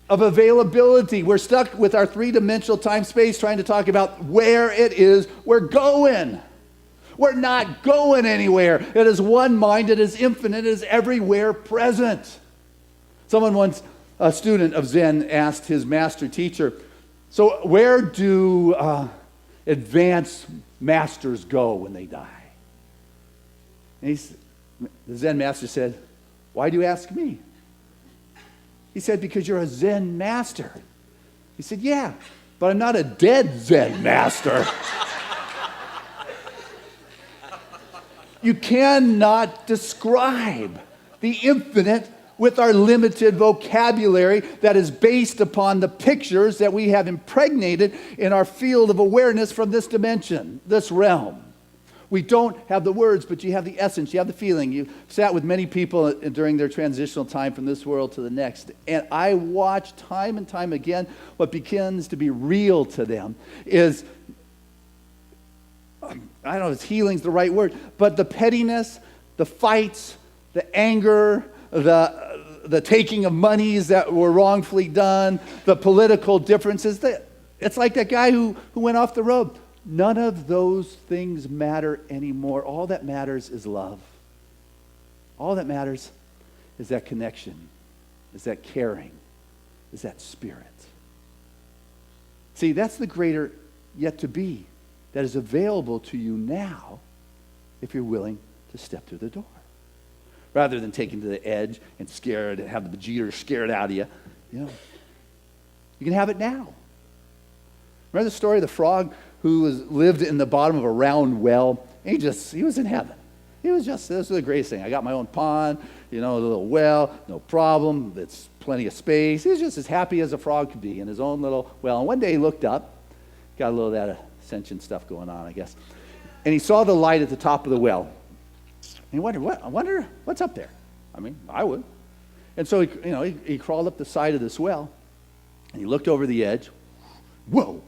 of availability. We're stuck with our three-dimensional time, space, trying to talk about where it is we're going. We're not going anywhere. It is one mind. It is infinite. It is everywhere present. A student of Zen asked his master teacher, so where do advanced masters go when they die? And the Zen master said, why do you ask me? He said, because you're a Zen master. He said, yeah, but I'm not a dead Zen master. You cannot describe the infinite with our limited vocabulary that is based upon the pictures that we have impregnated in our field of awareness from this dimension, this realm. We don't have the words, but you have the essence, you have the feeling. You sat with many people during their transitional time from this world to the next, and I watch time and time again what begins to be real to them is, I don't know if healing's the right word, but the pettiness, the fights, the anger, the taking of monies that were wrongfully done, the political differences. It's like that guy who went off the road. None of those things matter anymore. All that matters is love. All that matters is that connection, is that caring, is that spirit. See, that's the greater yet to be that is available to you now if you're willing to step through the door. Rather than taking to the edge and scared and have the bejeeters scared out of you, you can have it now. Remember the story of the frog who lived in the bottom of a round well? He was in heaven. This is the greatest thing. I got my own pond, a little well, no problem. It's plenty of space. He was just as happy as a frog could be in his own little well. And one day he looked up, got a little of that ascension stuff going on, I guess, and he saw the light at the top of the well. And he wondered, I wonder what's up there. I mean, I would. And so he crawled up the side of this well, and he looked over the edge. Whoa!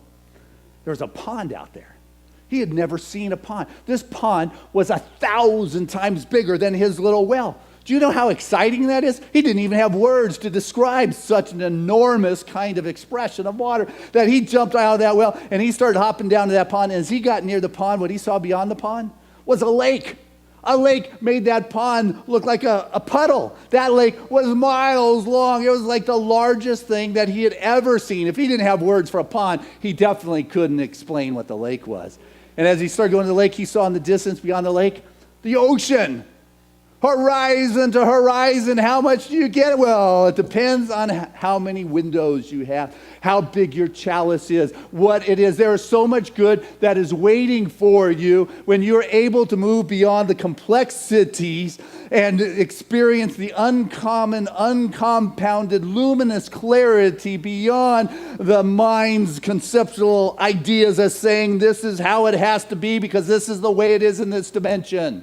There was a pond out there. He had never seen a pond. This pond was 1,000 times bigger than his little well. Do you know how exciting that is? He didn't even have words to describe such an enormous kind of expression of water that he jumped out of that well and he started hopping down to that pond. And as he got near the pond, what he saw beyond the pond was a lake. A lake made that pond look like a puddle. That lake was miles long. It was like the largest thing that he had ever seen. If he didn't have words for a pond, he definitely couldn't explain what the lake was. And as he started going to the lake, he saw in the distance beyond the lake, the ocean. Horizon to horizon. How much do you get? Well, it depends on how many windows you have, how big your chalice is, what it is. There is so much good that is waiting for you when you're able to move beyond the complexities and experience the uncommon, uncompounded, luminous clarity beyond the mind's conceptual ideas as saying this is how it has to be because this is the way it is in this dimension.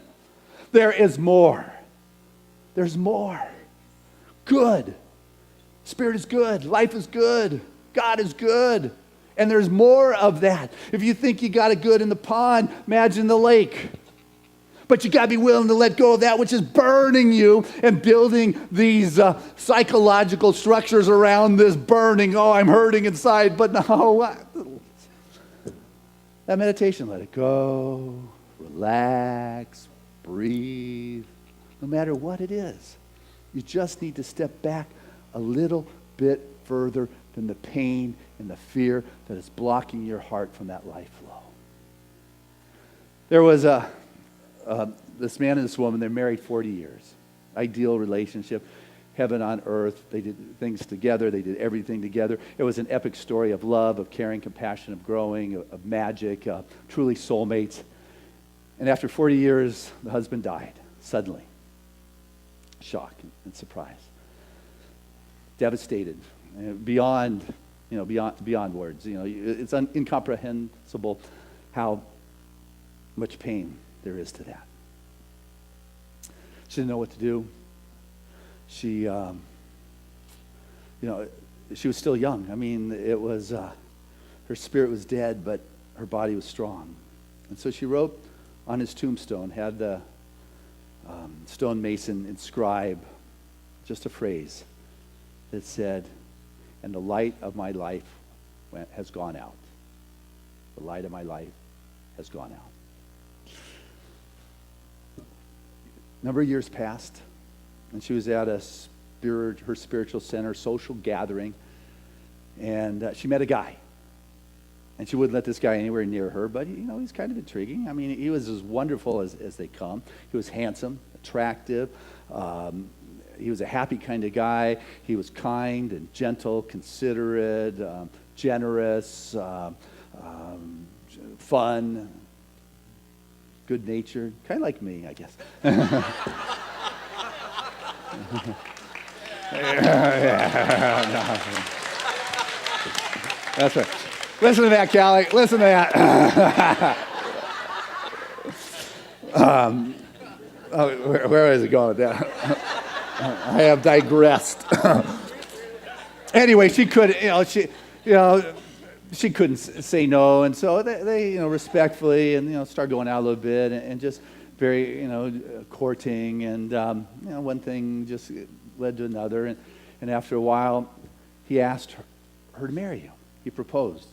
There is more. There's more. Good. Spirit is good. Life is good. God is good. And there's more of that. If you think you got it good in the pond, imagine the lake. But you got to be willing to let go of that which is burning you and building these psychological structures around this burning. Oh, I'm hurting inside. But no. That meditation, let it go. Relax. Breathe. No matter what it is, you just need to step back a little bit further than the pain and the fear that is blocking your heart from that life flow. There was this man and this woman. They're married 40 years. Ideal relationship, heaven on earth. They did things together. They did everything together. It was an epic story of love, of caring, compassion, of growing, of magic, truly soulmates. And after 40 years, the husband died, suddenly. Shock and surprise. Devastated, beyond words. It's incomprehensible how much pain there is to that. She didn't know what to do. She was still young. I mean, it was, her spirit was dead, but her body was strong. And so she wrote on his tombstone, had the stonemason inscribe just a phrase that said, "And the light of my life has gone out. The light of my life has gone out." A number of years passed, and she was at her spiritual center, social gathering, and she met a guy. And she wouldn't let this guy anywhere near her, but he's kind of intriguing. I mean, he was as wonderful as they come. He was handsome, attractive. He was a happy kind of guy. He was kind and gentle, considerate, generous, fun, good-natured, kind of like me, I guess. That's right. Listen to that, Callie. Listen to that. Where is it going with that? I have digressed. Anyway, she couldn't, she couldn't say no, and so they respectfully, and start going out a little bit, and just very, courting, and one thing just led to another, and after a while, he asked her to marry him. He proposed,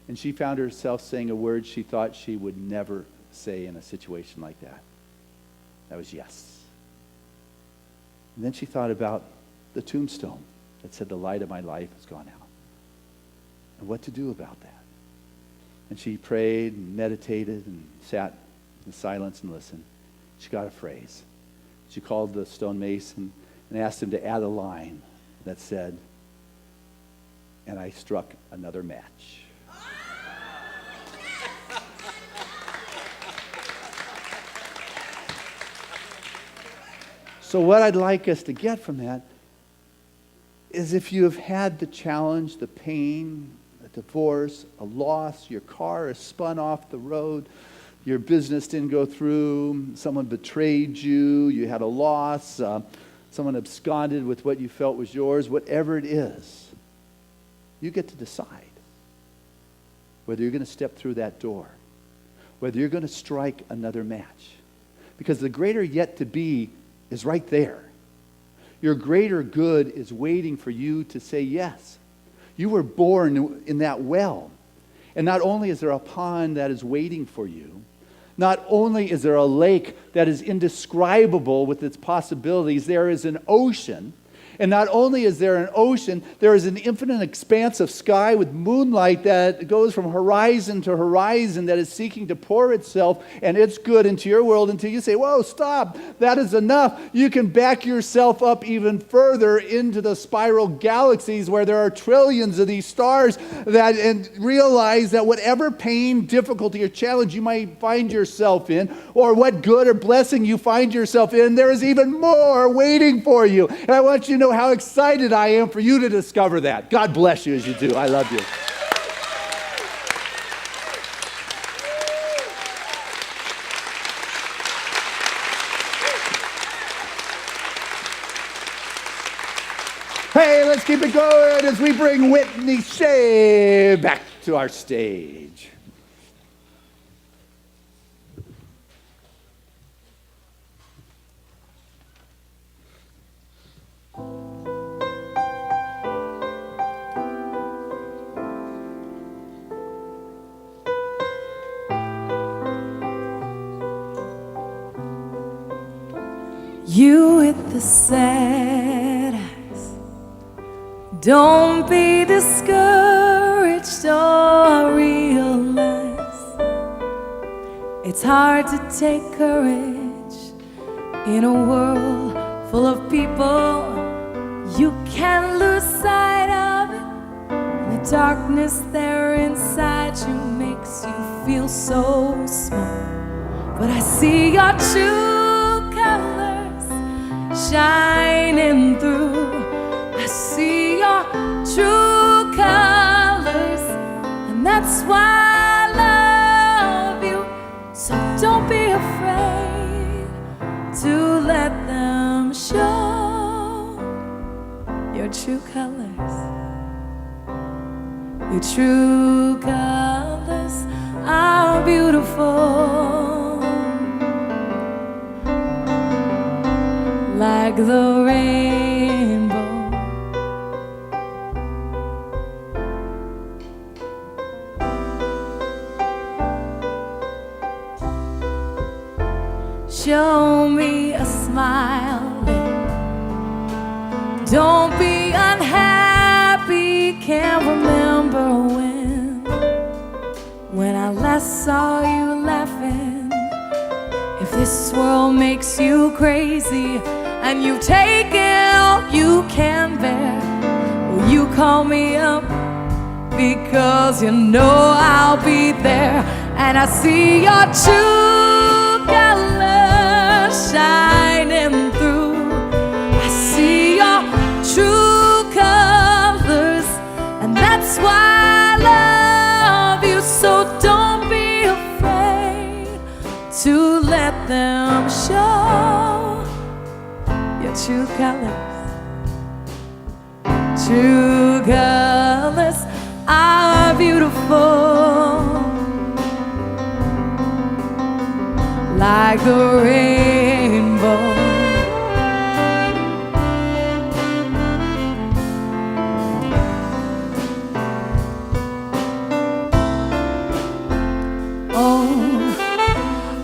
and she found herself saying a word she thought she would never say in a situation like that. That was yes. And then she thought about the tombstone that said, "The light of my life has gone out," and what to do about that. And she prayed and meditated and sat in silence and listened. She got a phrase. She called the stonemason and asked him to add a line that said, "And I struck another match." So what I'd like us to get from that is, if you have had the challenge, the pain, a divorce, a loss, your car is spun off the road, your business didn't go through, someone betrayed you, you had a loss, someone absconded with what you felt was yours, whatever it is, you get to decide whether you're going to step through that door, whether you're going to strike another match. Because the greater yet to be is right there. Your greater good is waiting for you to say yes. You were born in that well. And not only is there a pond that is waiting for you, not only is there a lake that is indescribable with its possibilities, there is an ocean. And not only is there an ocean, there is an infinite expanse of sky with moonlight that goes from horizon to horizon, that is seeking to pour itself and its good into your world until you say, "Whoa, stop, that is enough." You can back yourself up even further into the spiral galaxies where there are trillions of these stars, and realize that whatever pain, difficulty, or challenge you might find yourself in, or what good or blessing you find yourself in, there is even more waiting for you. And I want you to know how excited I am for you to discover that. God bless you as you do. I love you. Hey, let's keep it going as we bring Whitney Shea back to our stage. You with the sad eyes, don't be discouraged or realize it's hard to take courage in a world full of people. You can't lose sight of it. The darkness there inside you makes you feel so small. But I see your true colors shining through. I see your true colors, and that's why I love you. So don't be afraid to let them show your true colors. Your true colors are beautiful, like the rainbow. Show me a smile. Don't be unhappy. Can't remember when I last saw you laughing. If this world makes you crazy and you've taken all you can bear, will you call me up? Because you know I'll be there. And I see your true colors shining through. I see your show your true colors. True colors are beautiful, like the rainbow.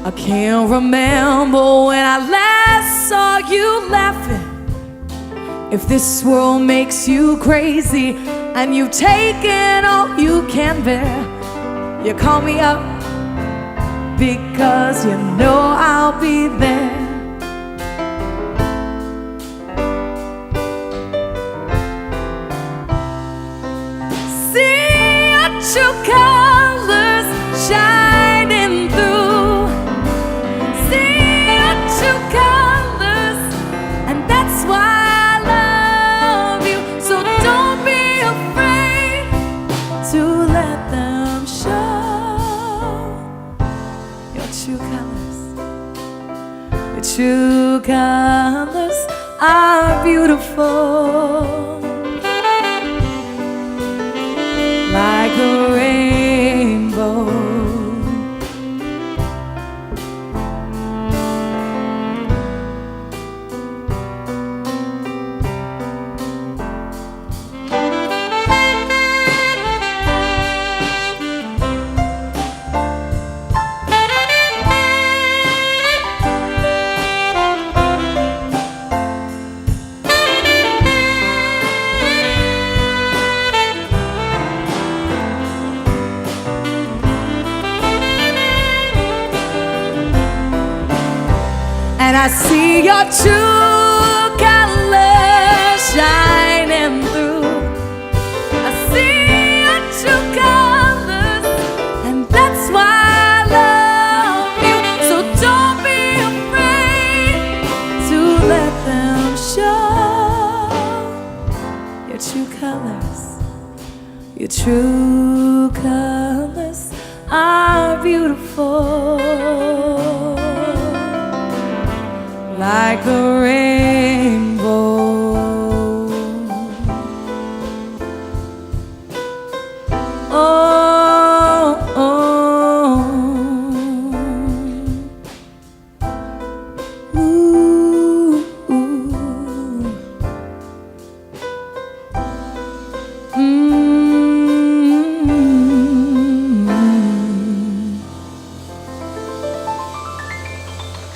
I can't remember when I last saw you laughing. If this world makes you crazy and you've taken all you can bear, you call me up because you know I'll be there. See your true colors shining through. See your true colors, and that's why I love you. So don't be afraid to let them show your true colors. Your true colors are beautiful, like a rainbow. And I see your true colors shining through. I see your true colors, and that's why I love you. So don't be afraid to let them show your true colors. Your true colors are beautiful, like a rainbow. Oh, oh. Ooh, ooh.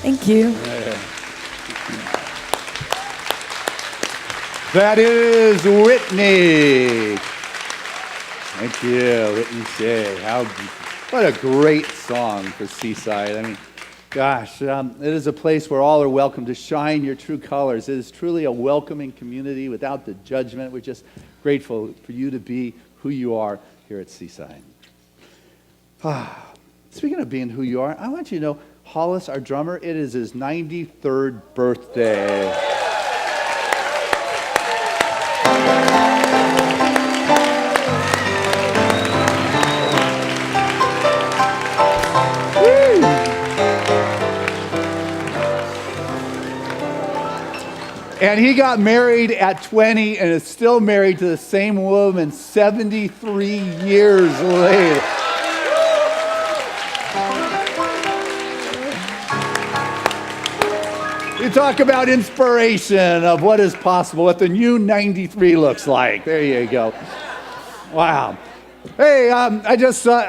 Thank you. That is Whitney. Thank you, Whitney Shea. What a great song for Seaside. I mean, gosh, it is a place where all are welcome to shine your true colors. It is truly a welcoming community without the judgment. We're just grateful for you to be who you are here at Seaside. Speaking of being who you are, I want you to know Hollis, our drummer, it is his 93rd birthday. And he got married at 20 and is still married to the same woman 73 years later. You talk about inspiration of what is possible, what the new 93 looks like. There you go. Wow. Hey, I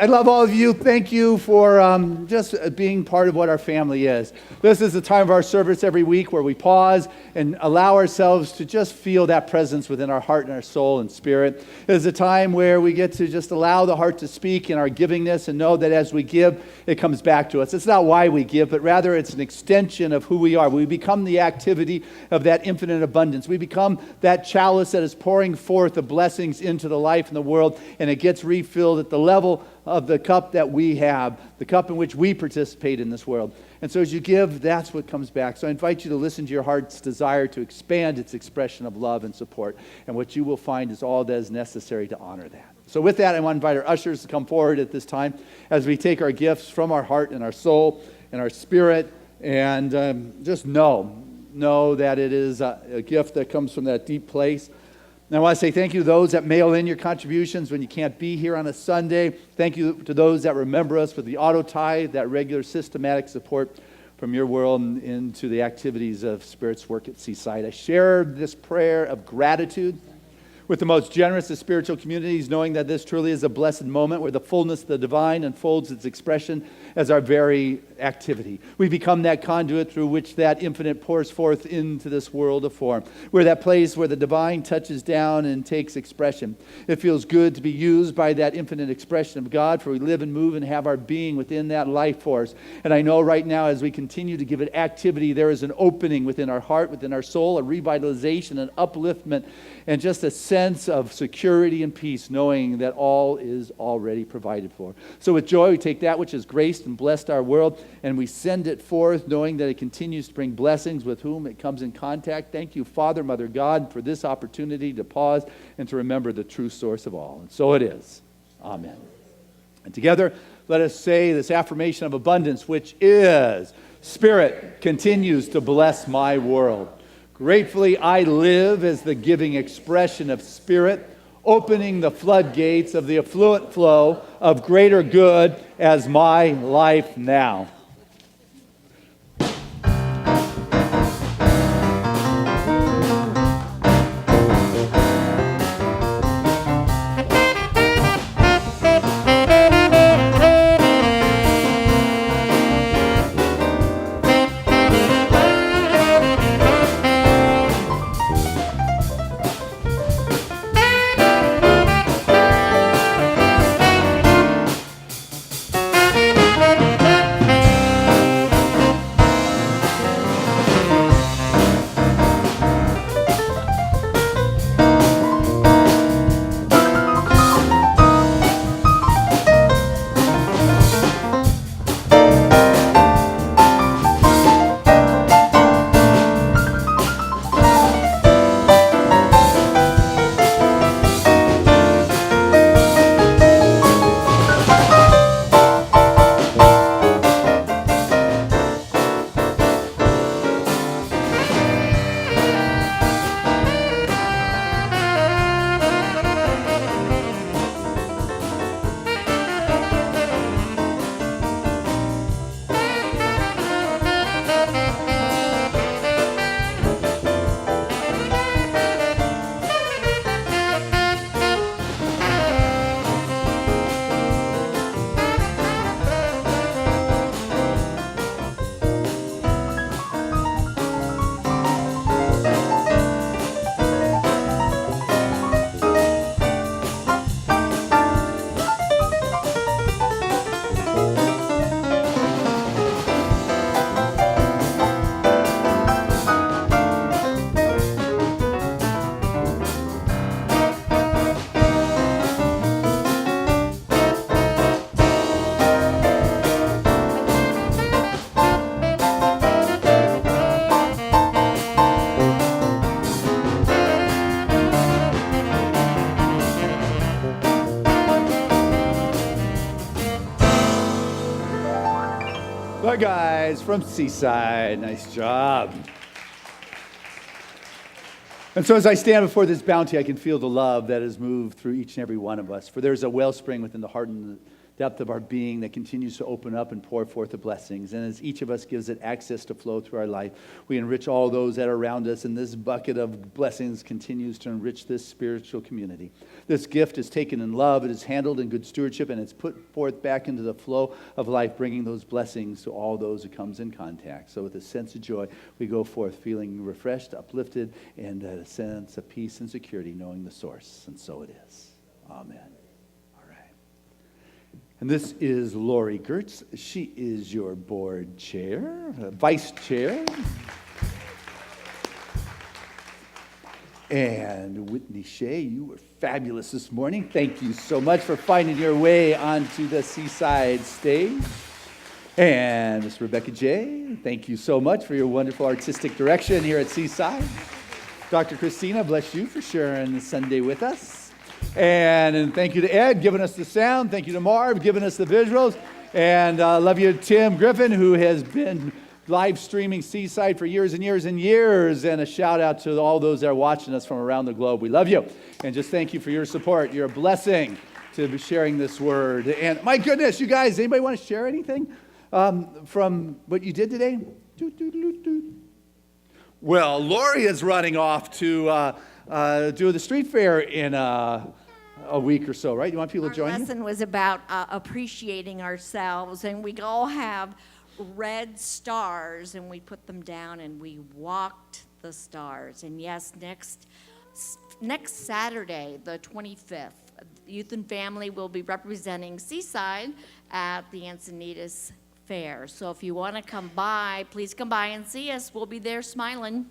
love all of you. Thank you for just being part of what our family is. This is the time of our service every week where we pause and allow ourselves to just feel that presence within our heart and our soul and spirit. It is a time where we get to just allow the heart to speak in our givingness and know that as we give, it comes back to us. It's not why we give, but rather it's an extension of who we are. We become the activity of that infinite abundance. We become that chalice that is pouring forth the blessings into the life and the world, and it gets refilled at the level of the cup that we have, the cup in which we participate in this world. And so as you give, that's what comes back. So I invite you to listen to your heart's desire to expand its expression of love and support. And what you will find is all that is necessary to honor that. So with that, I want to invite our ushers to come forward at this time as we take our gifts from our heart and our soul and our spirit And just know that it is a gift that comes from that deep place. And I want to say thank you to those that mail in your contributions when you can't be here on a Sunday. Thank you to those that remember us with the auto tithe, that regular systematic support from your world into the activities of Spirit's work at Seaside. I share this prayer of gratitude with the most generous of spiritual communities, knowing that this truly is a blessed moment where the fullness of the divine unfolds its expression as our very activity. We become that conduit through which that infinite pours forth into this world of form. We're that place where the divine touches down and takes expression. It feels good to be used by that infinite expression of God, for we live and move and have our being within that life force. And I know right now, as we continue to give it activity, there is an opening within our heart, within our soul, a revitalization, an upliftment, and just a sense of security and peace, knowing that all is already provided for. So with joy, we take that which has graced and blessed our world, and we send it forth, knowing that it continues to bring blessings with whom it comes in contact. Thank you, Father, Mother, God, for this opportunity to pause and to remember the true source of all. And so it is. Amen. And together, let us say this affirmation of abundance, which is, Spirit continues to bless my world. Gratefully, I live as the giving expression of Spirit, opening the floodgates of the affluent flow of greater good as my life now. Well, guys, from Seaside, nice job. And so as I stand before this bounty, I can feel the love that has moved through each and every one of us. For there's a wellspring within the heart and the depth of our being that continues to open up and pour forth the blessings. And as each of us gives it access to flow through our life, we enrich all those that are around us, and this bucket of blessings continues to enrich this spiritual community. This gift is taken in love, it is handled in good stewardship, and it's put forth back into the flow of life, bringing those blessings to all those who comes in contact. So with a sense of joy, we go forth feeling refreshed, uplifted, and a sense of peace and security, knowing the source. And so it is. Amen. And this is Lori Gertz. She is your board chair, vice chair. And Whitney Shea, you were fabulous this morning. Thank you so much for finding your way onto the Seaside stage. And Miss Rebecca J., thank you so much for your wonderful artistic direction here at Seaside. Dr. Christina, bless you for sharing the Sunday with us. And thank you to Ed, giving us the sound. Thank you to Marv, giving us the visuals. And love you to Tim Griffin, who has been live streaming Seaside for years and years and years. And a shout out to all those that are watching us from around the globe. We love you. And just thank you for your support. You're a blessing to be sharing this word. And my goodness, you guys, anybody want to share anything from what you did today? Well, Lori is running off to do the street fair in a week or so, right? You want people to join you? Our lesson was about appreciating ourselves, and we all have red stars, and we put them down, and we walked the stars. And yes, next Saturday, the 25th, Youth and Family will be representing Seaside at the Encinitas Fair. So if you want to come by, please come by and see us. We'll be there smiling.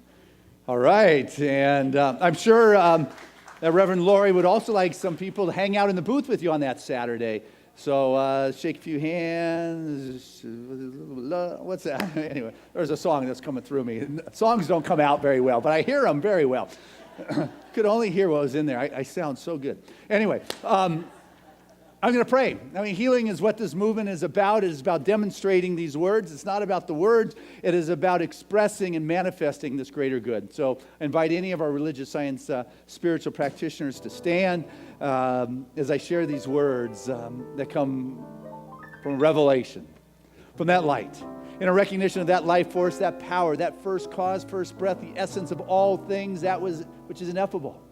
All right, and I'm sure that Reverend Lori would also like some people to hang out in the booth with you on that Saturday. So shake a few hands. What's that? Anyway, there's a song that's coming through me. Songs don't come out very well, but I hear them very well. Could only hear what was in there. I sound so good. Anyway, I'm going to pray. I mean, healing is what this movement is about. It is about demonstrating these words. It's not about the words. It is about expressing and manifesting this greater good. So I invite any of our religious science spiritual practitioners to stand as I share these words that come from revelation, from that light, in a recognition of that life force, that power, that first cause, first breath, the essence of all things, which is ineffable.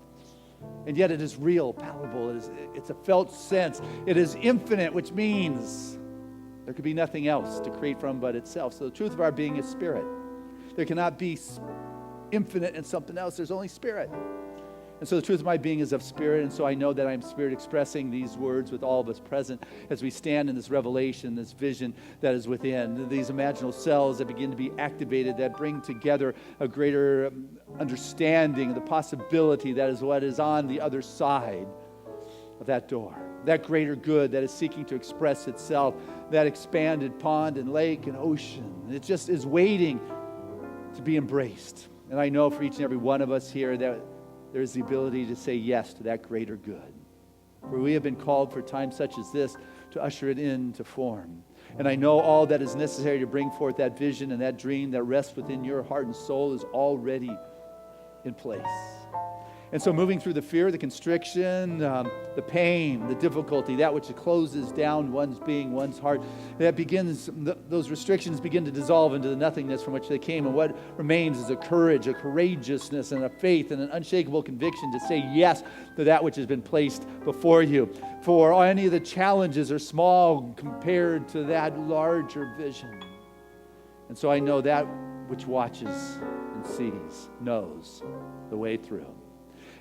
And yet it is real, palpable. It's a felt sense. It is infinite, which means there could be nothing else to create from but itself. So the truth of our being is spirit. There cannot be infinite and something else. There's only spirit. And so the truth of my being is of spirit, and so I know that I'm spirit expressing these words with all of us present as we stand in this revelation, this vision that is within. These imaginal cells that begin to be activated, that bring together a greater understanding of the possibility that is what is on the other side of that door. That greater good that is seeking to express itself, that expanded pond and lake and ocean. It just is waiting to be embraced. And I know for each and every one of us here that there is the ability to say yes to that greater good. For we have been called for times such as this to usher it into form. And I know all that is necessary to bring forth that vision and that dream that rests within your heart and soul is already in place. And so moving through the fear, the constriction, the pain, the difficulty, that which closes down one's being, one's heart, those restrictions begin to dissolve into the nothingness from which they came. And what remains is a courage, a courageousness, and a faith, and an unshakable conviction to say yes to that which has been placed before you. For any of the challenges are small compared to that larger vision. And so I know that which watches and sees, knows the way through.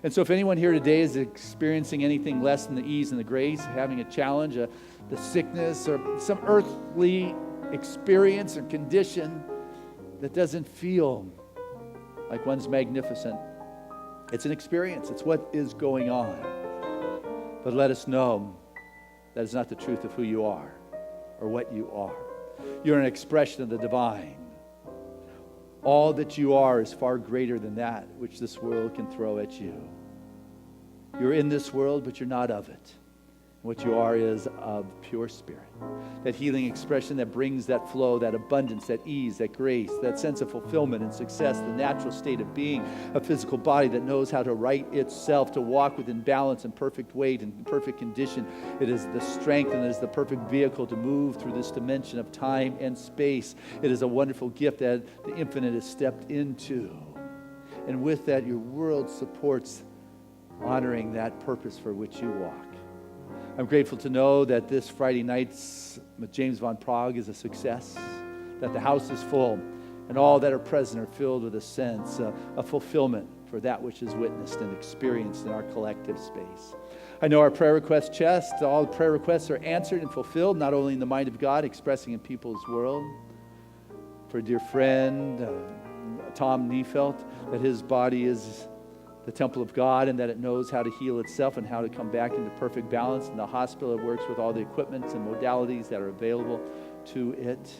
And so if anyone here today is experiencing anything less than the ease and the grace, having a challenge, the sickness, or some earthly experience or condition that doesn't feel like one's magnificent, it's an experience. It's what is going on. But let us know that is not the truth of who you are or what you are. You're an expression of the divine. All that you are is far greater than that which this world can throw at you. You're in this world, but you're not of it. What you are is of pure spirit. That healing expression that brings that flow, that abundance, that ease, that grace, that sense of fulfillment and success, the natural state of being, a physical body that knows how to right itself, to walk within balance and perfect weight and perfect condition. It is the strength and it is the perfect vehicle to move through this dimension of time and space. It is a wonderful gift that the infinite has stepped into. And with that, your world supports honoring that purpose for which you walk. I'm grateful to know that this Friday night's James Von Prague is a success, that the house is full, and all that are present are filled with a sense of fulfillment for that which is witnessed and experienced in our collective space. I know our prayer request chest, all the prayer requests are answered and fulfilled, not only in the mind of God, expressing in people's world. For a dear friend, Tom Niefelt, that his body is the temple of God and that it knows how to heal itself and how to come back into perfect balance. In the hospital, it works with all the equipment and modalities that are available to it.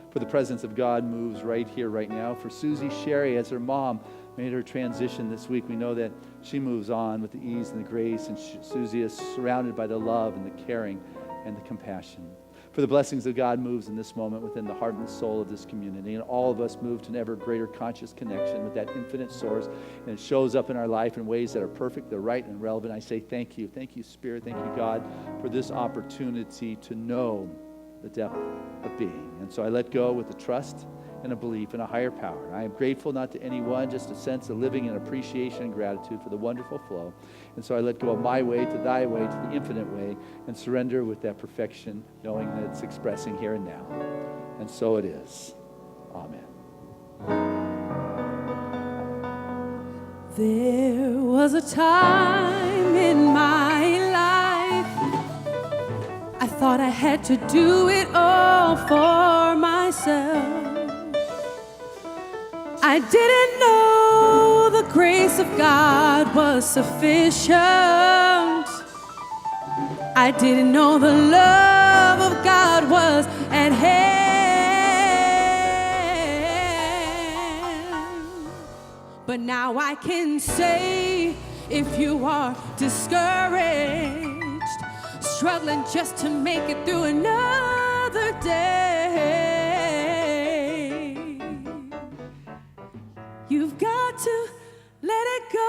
For the presence of God moves right here, right now. For Susie Sherry, as her mom made her transition this week, we know that she moves on with the ease and the grace, and Susie is surrounded by the love and the caring and the compassion. for the blessings of God moves in this moment within the heart and the soul of this community. And all of us move to an ever greater conscious connection with that infinite source. And it shows up in our life in ways that are perfect, they're right, and relevant. I say thank you. Thank you, Spirit. Thank you, God, for this opportunity to know the depth of being. And so I let go with a trust and a belief in a higher power. I am grateful not to anyone, just a sense of living in appreciation and gratitude for the wonderful flow. And so I let go of my way to thy way, to the infinite way, and surrender with that perfection, knowing that it's expressing here and now. And so it is. Amen. There was a time in my life I thought I had to do it all for myself. I didn't know the grace of God was sufficient. I didn't know the love of God was at hand. But now I can say, if you are discouraged, struggling just to make it through another day, you've got to let it go.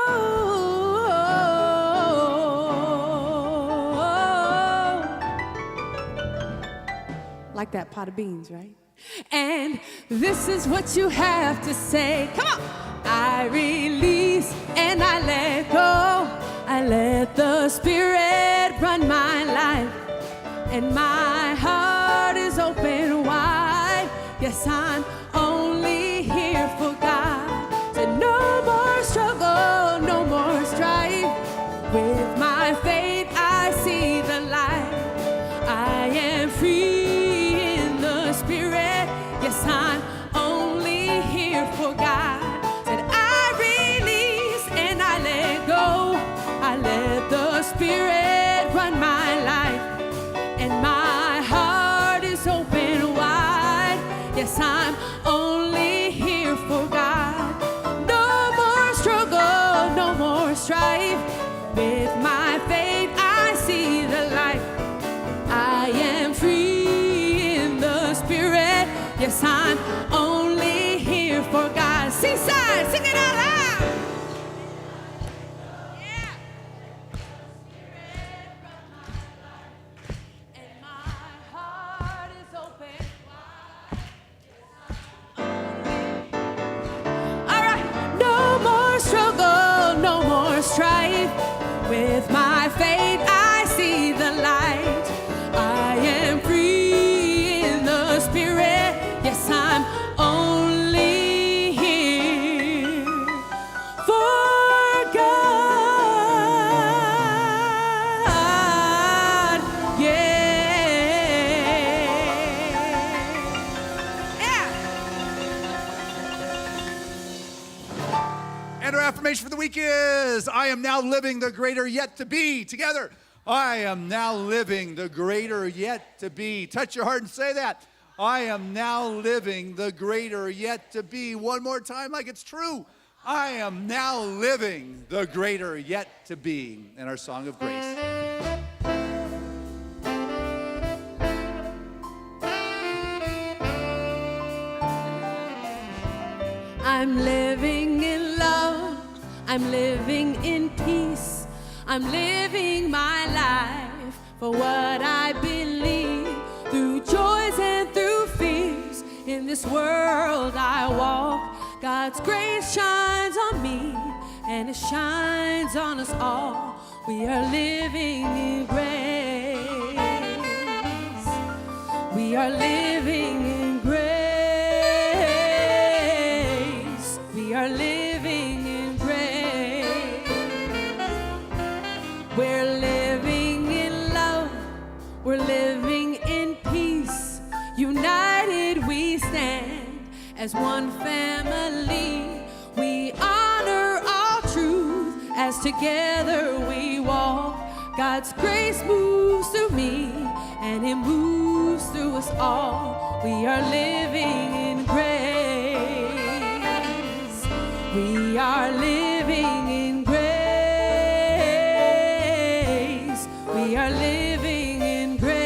Like that pot of beans, right? And this is what you have to say. Come on. I release and I let go. I let the Spirit run my life. And my heart is open wide. Yes, I'm only here for God. No more struggle, no more strife. With my faith, I see the light. I am free in the Spirit. Yes, I'm only here for God. Said I release and I let go. I let the Spirit run my life. And my heart is open wide. Yes, I'm only here for God. Strife. With my faith, I see the light. I am free in the Spirit. Yes, I'm only here for God. Seaside, sing it out loud. Yeah. And my heart is open wide. All right, no more struggle, no more strife. With my faith, I see the light. I am free in the Spirit. Yes, I'm only here for God. Yeah. And our affirmation for the week is, I am now living the greater yet to be. Together, I am now living the greater yet to be. Touch your heart and say that. I am now living the greater yet to be. One more time like it's true. I am now living the greater yet to be. And our song of grace. I'm living in love. I'm living in peace. I'm living my life for what I believe. Through joys and through fears, in this world I walk. God's grace shines on me, and it shines on us all. We are living in grace. We are living in grace. We are living in grace. We're living in love. We're living in peace. United we stand as one family. We honor all truth as together we walk. God's grace moves through me, and it moves through us all. We are living in grace. We are living in grace. We are living in grace.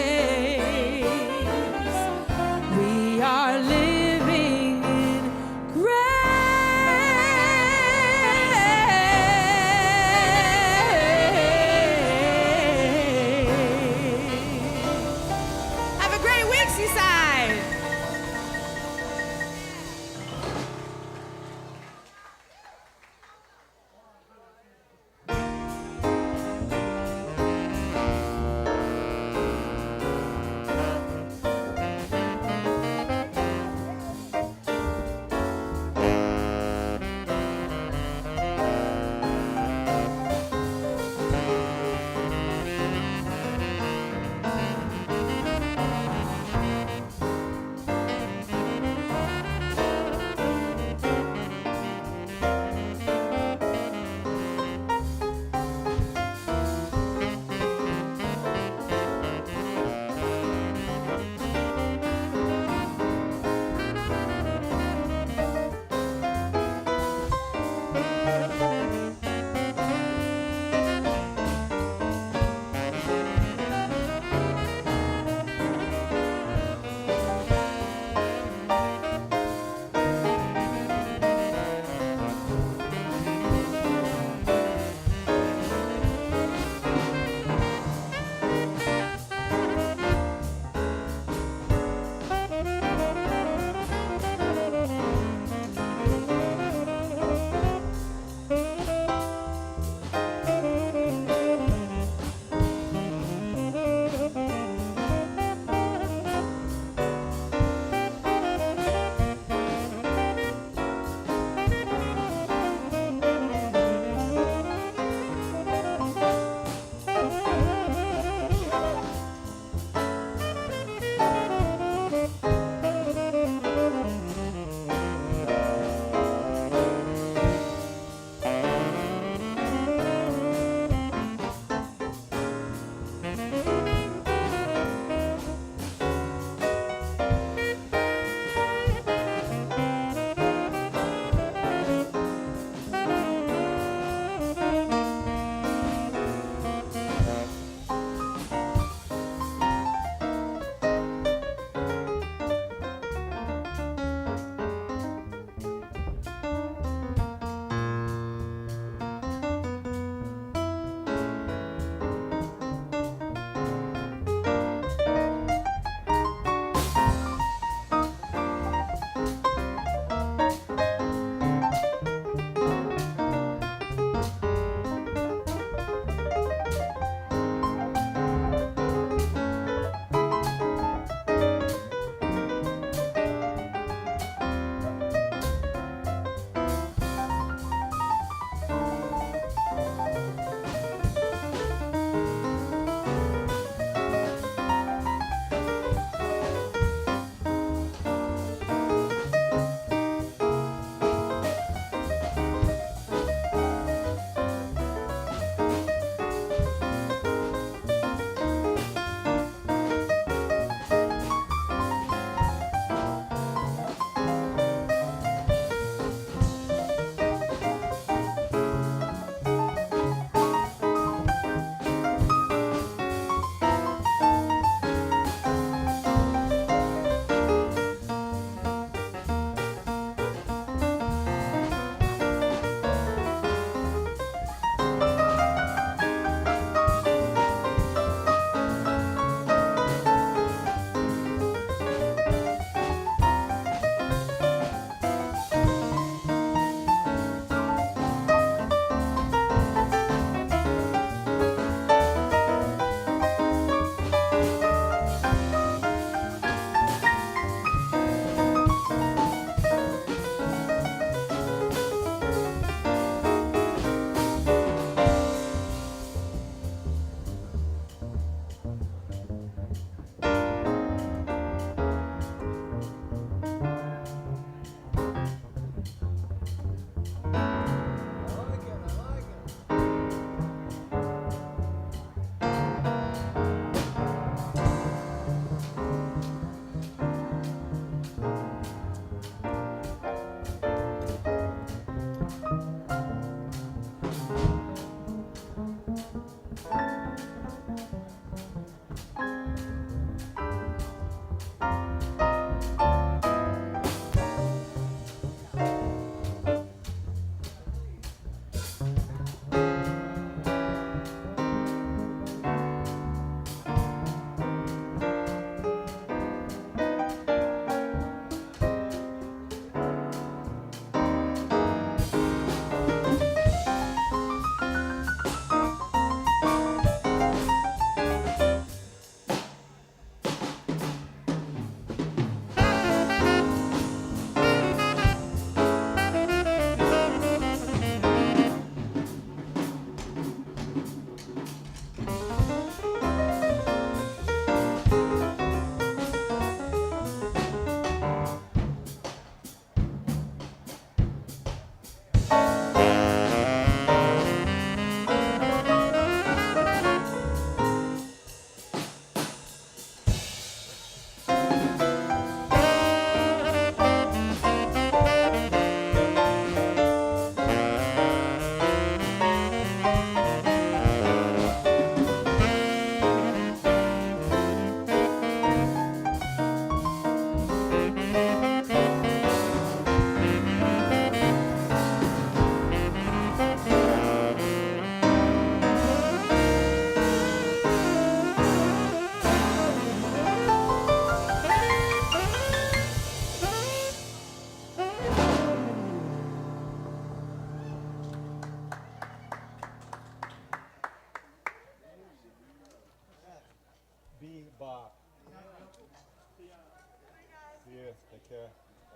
you. Take care.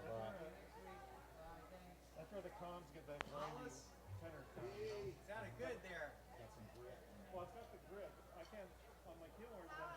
Bye-bye. That's where the comms get that grindy tenor comms. Sounded good there. Got some grip. Well, it's got the grip. I can't, on my keyboard, it doesn't